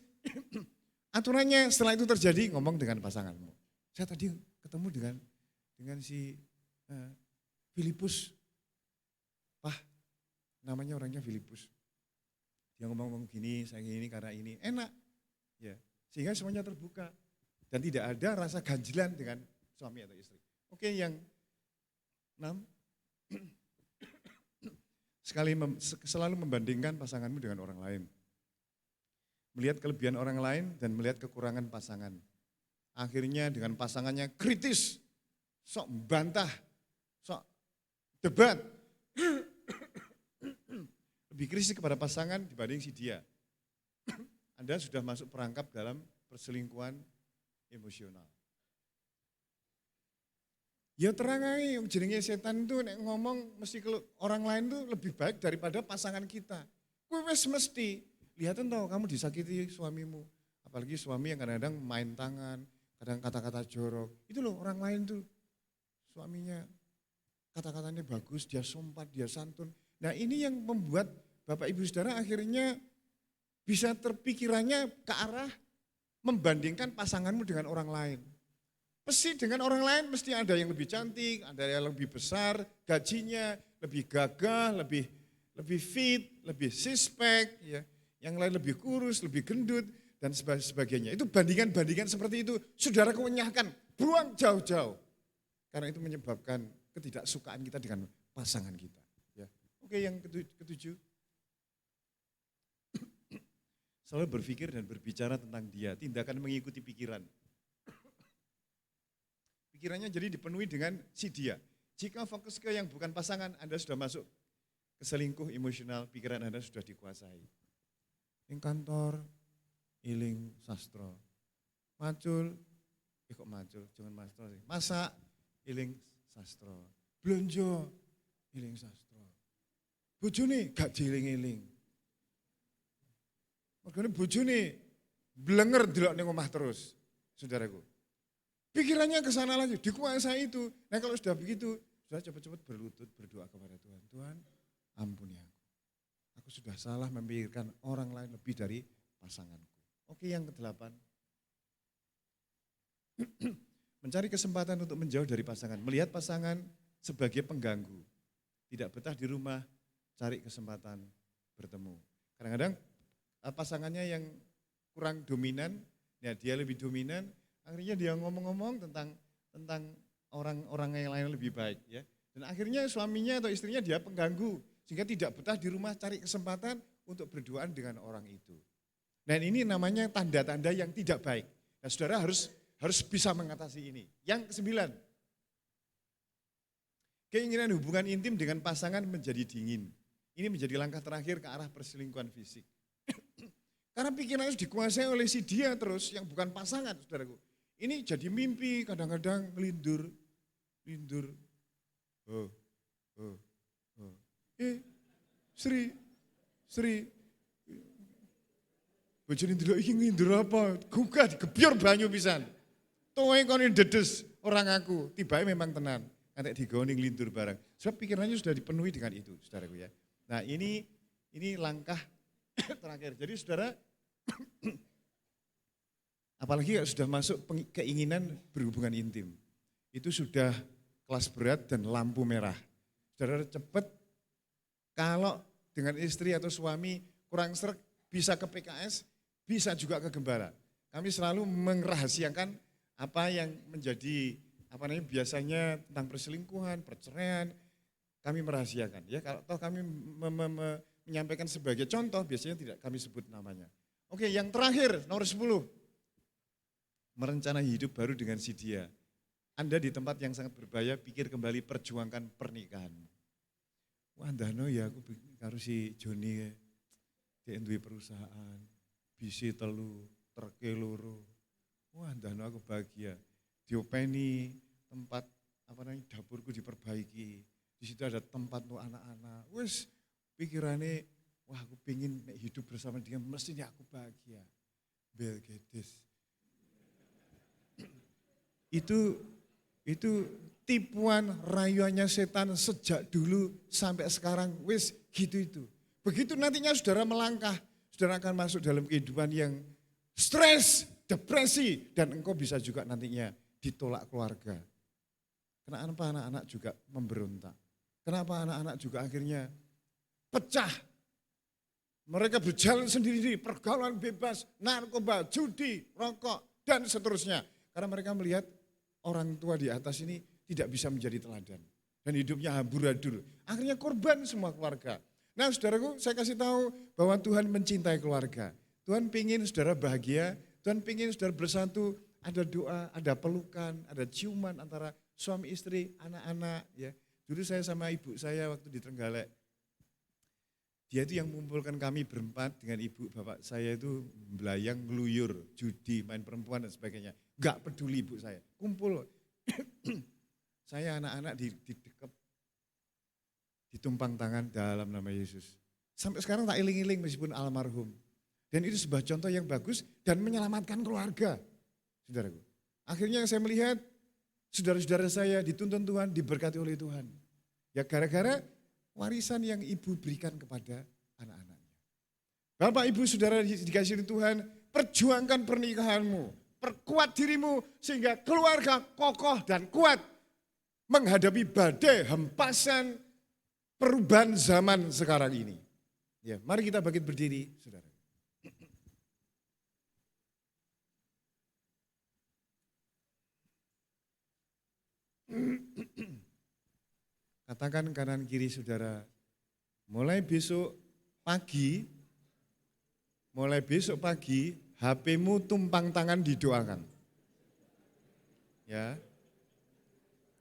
Aturannya setelah itu terjadi, ngomong dengan pasanganmu. Saya tadi ketemu dengan si Filipus, namanya orangnya Filipus. Dia ngomong gini, saya gini karena ini, enak. Ya, sehingga semuanya terbuka. Dan tidak ada rasa ganjilan dengan suami atau istri. Oke, yang 6. Selalu membandingkan pasanganmu dengan orang lain. Melihat kelebihan orang lain dan melihat kekurangan pasangan. Akhirnya dengan pasangannya kritis, sok bantah, sok debat. Lebih kritis kepada pasangan dibanding si dia. Anda sudah masuk perangkap dalam perselingkuhan emosional. Ya terang aja, jenenge setan itu nek ngomong mesti orang lain tuh lebih baik daripada pasangan kita. Kowe wis mesti lihatin tau kamu disakiti suamimu. Apalagi suami yang kadang-kadang main tangan, kadang kata-kata jorok. Itu loh orang lain tuh suaminya kata-katanya bagus, dia sompat, dia santun. Nah ini yang membuat Bapak Ibu Saudara akhirnya bisa terpikirannya ke arah membandingkan pasanganmu dengan orang lain. Mesti dengan orang lain mesti ada yang lebih cantik, ada yang lebih besar, gajinya, lebih gagah, lebih fit, lebih six-pack, ya. Yang lain lebih kurus, lebih gendut, dan sebagainya. Itu bandingan-bandingan seperti itu, saudara kenyahkan, buang jauh-jauh. Karena itu menyebabkan ketidaksukaan kita dengan pasangan kita. Ya. Oke, yang ketujuh. Selalu berpikir dan berbicara tentang dia, tindakan mengikuti pikiran. Pikirannya jadi dipenuhi dengan si dia. Jika fokus ke yang bukan pasangan, Anda sudah masuk ke selingkuh emosional, pikiran Anda sudah dikuasai. Yang kantor, iling sastro. Macul, kok macul, jangan macul sih. Masak, iling sastro. Belanja, iling sastro. Bojone gak dieling-eling. Makanya bojone blenger delok ning omah terus, saudaraku. Pikirannya ke sana lagi, dikuasai itu. Nah kalau sudah begitu, sudah cepat-cepat berlutut berdoa kepada Tuhan. Tuhan, ampuni aku. Aku sudah salah memikirkan orang lain lebih dari pasanganku. Oke, yang ke-8. Mencari kesempatan untuk menjauh dari pasangan. Melihat pasangan sebagai pengganggu. Tidak betah di rumah, cari kesempatan bertemu. Kadang-kadang pasangannya yang kurang dominan, ya dia lebih dominan, akhirnya dia ngomong-ngomong tentang orang-orang yang lain lebih baik, ya. Dan akhirnya suaminya atau istrinya dia pengganggu, sehingga tidak betah di rumah cari kesempatan untuk berduaan dengan orang itu. Dan ini namanya tanda-tanda yang tidak baik. Nah, saudara harus bisa mengatasi ini. Yang ke-9, Keinginan hubungan intim dengan pasangan menjadi dingin. Ini menjadi langkah terakhir ke arah perselingkuhan fisik. Karena pikirannya harus dikuasai oleh si dia terus, yang bukan pasangan, saudaraku. Ini jadi mimpi, kadang-kadang lindur. Sri. Bojone ndelok iki ngindur apa? Gugah digebyur banyu pisan. Towe kono dedes orang aku, tibae memang tenan. Nanti digoni lindur barang. Sebab pikirannya sudah dipenuhi dengan itu, saudaraku ya. Nah ini langkah terakhir. Jadi saudara, apalagi sudah masuk keinginan berhubungan intim. Itu sudah kelas berat dan lampu merah. Saudara cepat, kalau dengan istri atau suami kurang sreg, bisa ke PKS, bisa juga ke gembala. Kami selalu merahasiakan apa yang menjadi biasanya tentang perselingkuhan, perceraian, kami merahasiakan. Ya, kalau toh kami menyampaikan sebagai contoh, biasanya tidak kami sebut namanya. Oke, yang terakhir, nomor 10. Merencanai hidup baru dengan si dia. Anda di tempat yang sangat berbahaya, pikir kembali, perjuangkan pernikahanmu. Wah, ndano ya aku karo si Joni dia duwe perusahaan, bisi telu, treke loro. Wah, ndano aku bahagia. Diopeni tempat dapurku diperbaiki. Di situ ada tempat untuk anak-anak. Wes pikirannya, wah aku pengen hidup bersama dia, mestinya aku bahagia. Bel Gedis. Itu tipuan rayuannya setan sejak dulu sampai sekarang. Wes gitu itu. Begitu nantinya saudara melangkah, saudara akan masuk dalam kehidupan yang stres, depresi, dan engkau bisa juga nantinya ditolak keluarga. Kenapa anak-anak juga memberontak? Kenapa anak-anak juga akhirnya pecah? Mereka berjalan sendiri-sendiri, pergaulan bebas, narkoba, judi, rokok, dan seterusnya. Karena mereka melihat orang tua di atas ini tidak bisa menjadi teladan. Dan hidupnya amburadul. Akhirnya korban semua keluarga. Nah saudaraku, saya kasih tahu bahwa Tuhan mencintai keluarga. Tuhan ingin saudara bahagia, Tuhan ingin saudara bersatu, ada doa, ada pelukan, ada ciuman antara suami istri, anak-anak. Ya. Dulu saya sama ibu saya waktu di Trenggalek. Dia itu yang mengumpulkan kami berempat dengan ibu bapak saya itu belayang, ngeluyur, judi, main perempuan dan sebagainya. Enggak peduli ibu saya, kumpul. Saya anak-anak didekap, ditumpang tangan dalam nama Yesus. Sampai sekarang tak iling-iling meskipun almarhum. Dan itu sebuah contoh yang bagus dan menyelamatkan keluarga. Saudaraku. Akhirnya saya melihat saudara-saudara saya dituntun Tuhan, diberkati oleh Tuhan. Ya gara-gara warisan yang ibu berikan kepada anak-anaknya. Bapak, ibu, saudara dikasihi Tuhan, perjuangkan pernikahanmu. Perkuat dirimu sehingga keluarga kokoh dan kuat menghadapi badai hempasan perubahan zaman sekarang ini. Ya, mari kita bangkit berdiri, saudara. Katakan kanan kiri saudara, mulai besok pagi, HP-mu tumpang tangan didoakan. Ya.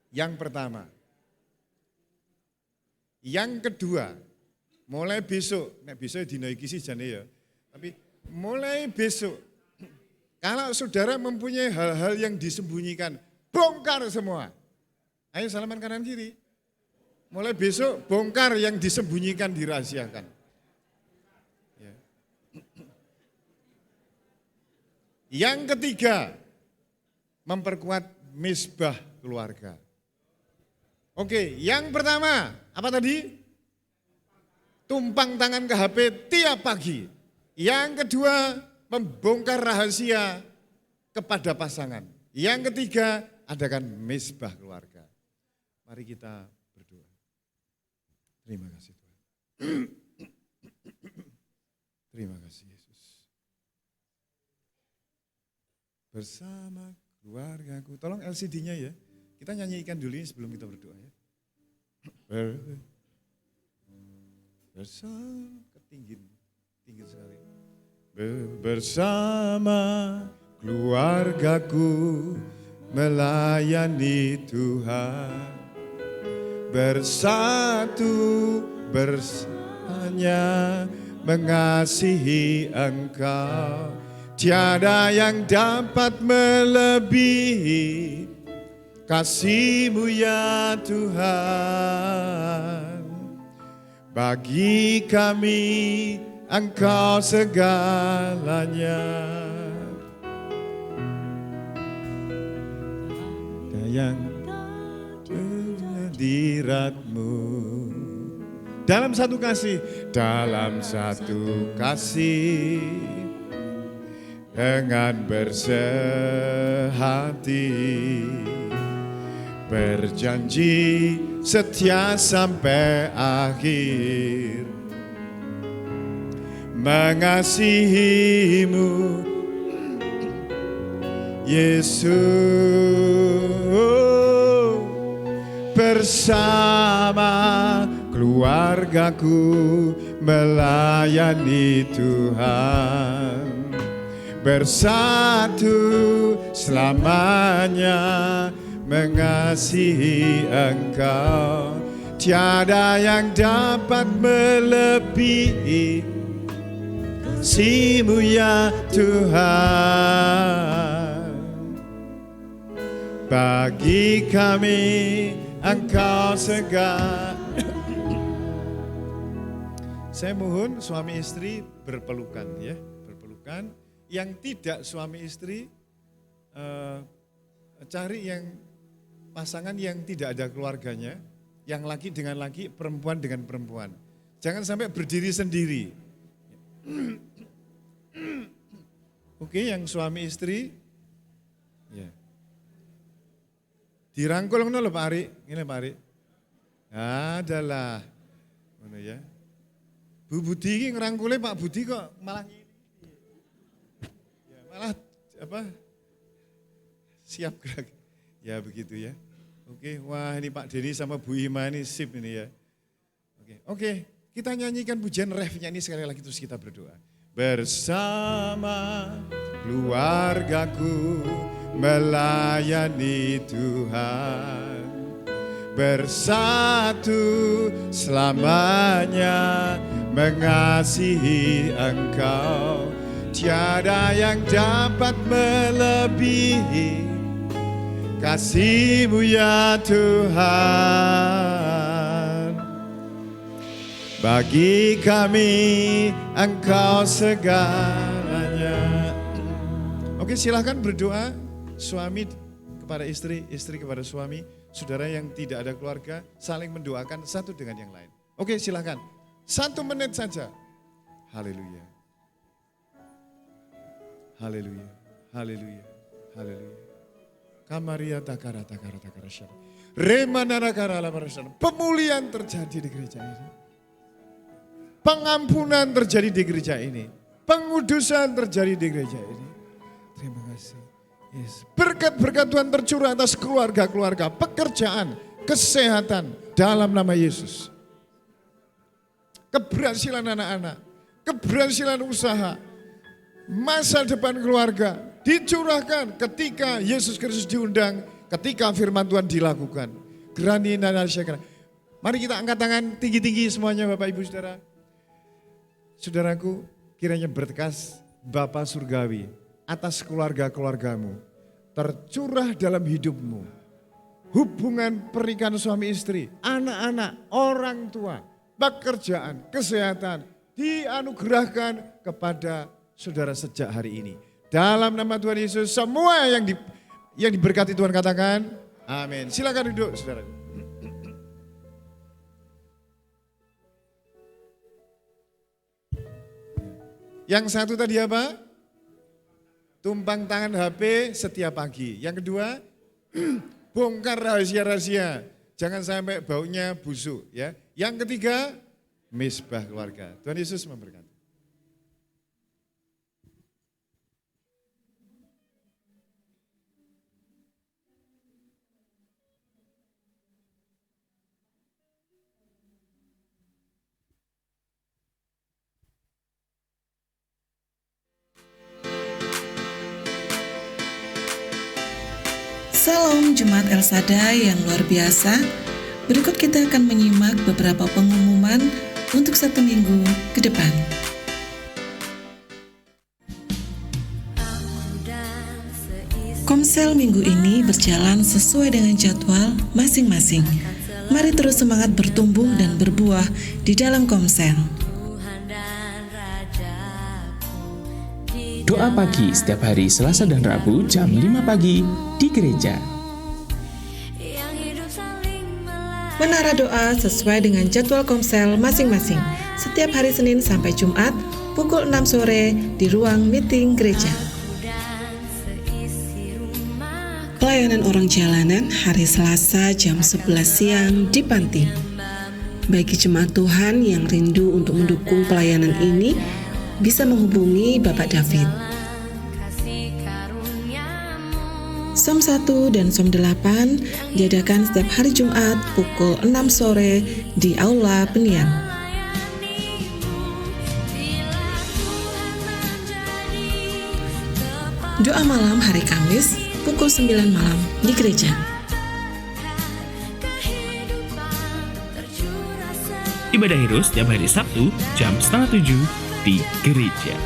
Yang pertama. Yang kedua, mulai besok, besok dina iki sih jane ya. Tapi mulai besok, kalau saudara mempunyai hal-hal yang disembunyikan, bongkar semua. Ayo salaman kanan kiri. Mulai besok bongkar yang disembunyikan, dirahasiakan. Ya. Yang ketiga, memperkuat misbah keluarga. Oke, yang pertama, apa tadi? Tumpang tangan ke HP tiap pagi. Yang kedua, membongkar rahasia kepada pasangan. Yang ketiga, adakan misbah keluarga. Mari kita berdoa. Terima kasih Tuhan. Terima kasih Yesus. Bersama keluargaku. Tolong LCD-nya ya. Kita nyanyikan dulu ini sebelum kita berdoa ya. Bersama, tinggi sekali. Bersama keluargaku melayani Tuhan. bersatu bersamanya mengasihi Engkau. Tiada yang dapat melebihi kasih-Mu ya Tuhan. Bagi kami Engkau segalanya. Yang hadirat-Mu dalam satu kasih, dalam satu kasih, dengan bersehati, berjanji setia sampai akhir, mengasihi-Mu Yesus, bersama keluargaku melayani Tuhan, bersatu selamanya mengasihi Engkau. Tiada yang dapat melebihi kasih-Mu ya Tuhan. Bagi kami Engkau segala. Saya mohon suami istri berpelukan ya, berpelukan. Yang tidak suami istri cari yang pasangan yang tidak ada keluarganya, yang laki dengan laki, perempuan dengan perempuan. Jangan sampai berdiri sendiri. Oke, yang suami istri ya. Dirangkul ngono lho Pak Ari, ngene Pak Ari. Adalah ngono ya. Bu Budi iki ngrangkule Pak Budi kok malah ngene. Ya, malah apa? Siap gerak. Ya begitu ya. Oke, wah ini Pak Denny sama Bu Ima ini sip ini ya. Oke, kita nyanyikan pujian refnya ini sekali lagi terus kita berdoa. Bersama keluargaku melayani Tuhan, bersatu selamanya mengasihi Engkau. Tiada yang dapat melebihi kasih-Mu ya Tuhan. Bagi kami Engkau segalanya. Oke, silahkan berdoa, suami kepada istri, istri kepada suami, saudara yang tidak ada keluarga, saling mendoakan satu dengan yang lain. Oke, silahkan, 1 menit saja. Haleluya. Haleluya, haleluya, haleluya. Kamaria takara syara. Remanara karala parasana. Pemulihan terjadi di gereja ini. Pengampunan terjadi di gereja ini. Pengudusan terjadi di gereja ini. Terima kasih. Yes. Berkat-berkat Tuhan tercurah atas keluarga-keluarga, pekerjaan, kesehatan dalam nama Yesus. Keberhasilan anak-anak, keberhasilan usaha, masa depan keluarga dicurahkan ketika Yesus Kristus diundang, ketika firman Tuhan dilakukan. Gerani nana syakra. Mari kita angkat tangan tinggi-tinggi semuanya Bapak Ibu Saudara. Saudaraku, kiranya berkas Bapa Surgawi atas keluarga-keluargamu tercurah dalam hidupmu. Hubungan pernikahan suami istri, anak-anak, orang tua, pekerjaan, kesehatan dianugerahkan kepada saudara sejak hari ini. Dalam nama Tuhan Yesus, semua yang diberkati Tuhan katakan, amin. Silakan duduk saudara. Yang satu tadi apa? Tumpang tangan HP setiap pagi. Yang kedua, bongkar rahasia-rahasia. Jangan sampai baunya busuk ya. Yang ketiga, misbah keluarga. Tuhan Yesus memberkati. Salam Jemaat El Shaddai yang luar biasa. Berikut kita akan menyimak beberapa pengumuman untuk 1 minggu ke depan. Komsel minggu ini berjalan sesuai dengan jadwal masing-masing. Mari terus semangat bertumbuh dan berbuah di dalam Komsel. Doa pagi setiap hari Selasa dan Rabu jam 5 pagi di gereja. Menara doa sesuai dengan jadwal Komsel masing-masing. Setiap hari Senin sampai Jumat pukul 6 sore di ruang meeting gereja. Pelayanan orang jalanan hari Selasa jam 11 siang di Panti. Bagi jemaat Tuhan yang rindu untuk mendukung pelayanan ini, bisa menghubungi Bapak David. Som 1 dan Som 8 diadakan setiap hari Jumat pukul 6 sore di Aula Penian. Doa malam hari Kamis pukul 9 malam di gereja. Ibadah Hero setiap hari Sabtu jam 6:30 di gereja.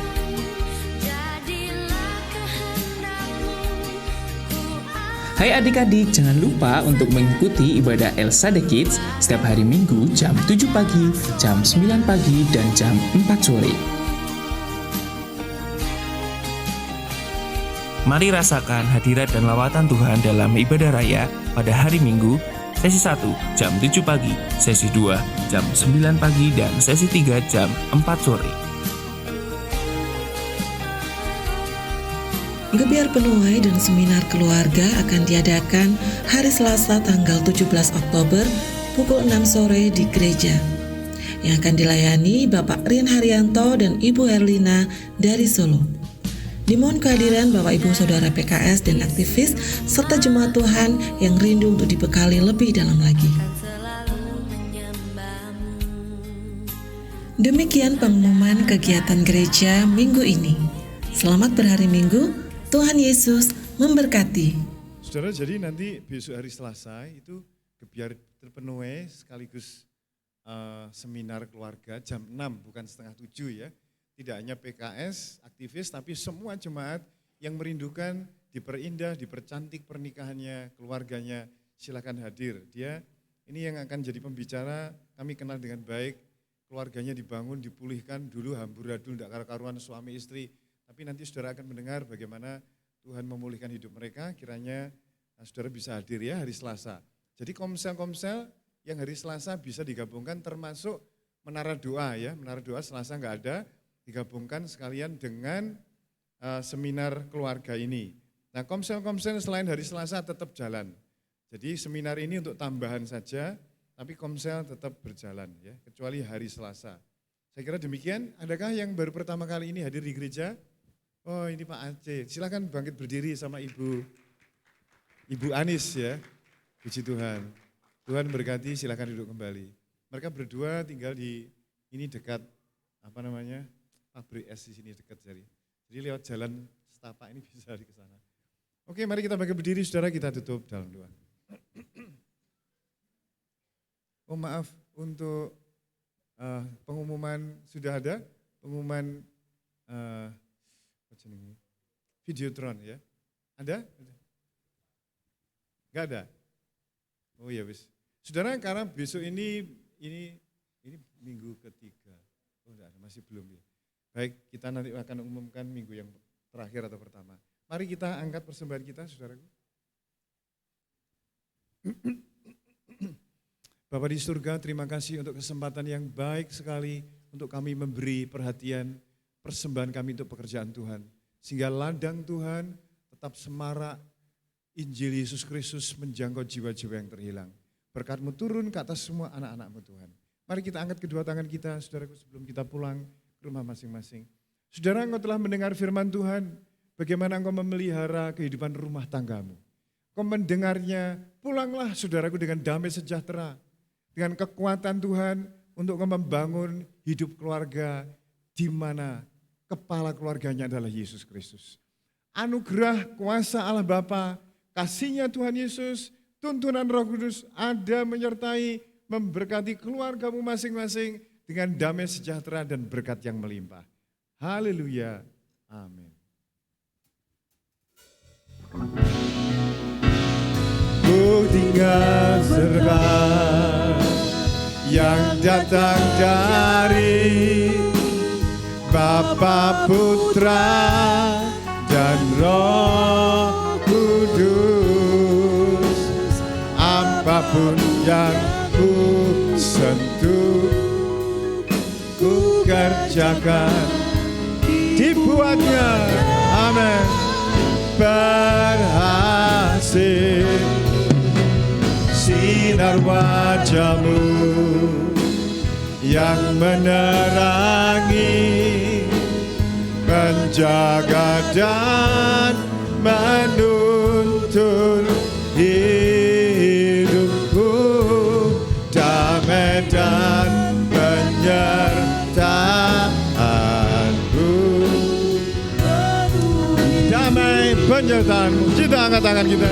Hai adik-adik, jangan lupa untuk mengikuti ibadah Elsa The Kids setiap hari Minggu jam 7 pagi, jam 9 pagi, dan jam 4 sore. Mari rasakan hadirat dan lawatan Tuhan dalam ibadah raya pada hari Minggu, sesi 1 jam 7 pagi, sesi 2 jam 9 pagi, dan sesi 3 jam 4 sore. Gebiar penuai dan seminar keluarga akan diadakan hari Selasa tanggal 17 Oktober pukul 6 sore di gereja. Yang akan dilayani Bapak Rian Haryanto dan Ibu Herlina dari Solo. Dimohon kehadiran Bapak Ibu Saudara PKS dan aktivis serta jemaat Tuhan yang rindu untuk dibekali lebih dalam lagi. Demikian pengumuman kegiatan gereja minggu ini. Selamat berhari Minggu, Tuhan Yesus memberkati. Saudara, jadi nanti besok hari Selasa itu gebiar terpenuhi sekaligus seminar keluarga jam 6 bukan setengah 7 ya. Tidak hanya PKS, aktivis, tapi semua jemaat yang merindukan diperindah, dipercantik pernikahannya, keluarganya, silakan hadir. Dia ini yang akan jadi pembicara, kami kenal dengan baik, keluarganya dibangun, dipulihkan, dulu amburadul, tidak karu-karuan suami istri, tapi nanti saudara akan mendengar bagaimana Tuhan memulihkan hidup mereka, kiranya saudara bisa hadir ya hari Selasa. Jadi komsel-komsel yang hari Selasa bisa digabungkan termasuk menara doa ya, menara doa Selasa enggak ada, digabungkan sekalian dengan seminar keluarga ini. Nah, komsel-komsel selain hari Selasa tetap jalan. Jadi seminar ini untuk tambahan saja, tapi komsel tetap berjalan ya, kecuali hari Selasa. Saya kira demikian. Adakah yang baru pertama kali ini hadir di gereja? Oh, ini Pak Aceh. Silakan bangkit berdiri sama Ibu Anis ya. Puji Tuhan. Tuhan berkati, silakan duduk kembali. Mereka berdua tinggal di ini dekat pabrik es di sini dekat jadi lewat jalan setapak ini bisa ke sana. Oke, mari kita bangkit berdiri, saudara, kita tutup dalam doa. Oh maaf, untuk pengumuman sudah ada, pengumuman Videotron ya, ada? Enggak ada? Oh ya wis. Saudara, karena besok ini minggu ketiga, oh enggak ada, masih belum ya. Baik, kita nanti akan umumkan minggu yang terakhir atau pertama. Mari kita angkat persembahan kita, saudaraku. Bapa di surga, terima kasih untuk kesempatan yang baik sekali untuk kami memberi perhatian persembahan kami untuk pekerjaan Tuhan. Sehingga ladang Tuhan tetap semarak, Injil Yesus Kristus menjangkau jiwa-jiwa yang terhilang. Berkat-Mu turun ke atas semua anak-anak-Mu Tuhan. Mari kita angkat kedua tangan kita, saudaraku, sebelum kita pulang rumah masing-masing. Saudara, engkau telah mendengar firman Tuhan, bagaimana engkau memelihara kehidupan rumah tanggamu. Engkau mendengarnya, pulanglah saudaraku dengan damai sejahtera, dengan kekuatan Tuhan untuk engkau membangun hidup keluarga di mana kepala keluarganya adalah Yesus Kristus. Anugerah kuasa Allah Bapa, kasihnya Tuhan Yesus, tuntunan Roh Kudus ada menyertai, memberkati keluargamu masing-masing dengan damai sejahtera dan berkat yang melimpah. Haleluya. Amin. Ku tinggal serba yang datang dari Bapa, Putra, dan Roh Kudus. Apapun yang ku sentuh, ku kerjakan dibuatnya. Amin. Berhasil sinar wajah-Mu yang menerangi, menjaga dan menuntun hidupku, damai dan penyertaan-Mu. Damai penyertaan-Mu. Kita angkat tangan kita.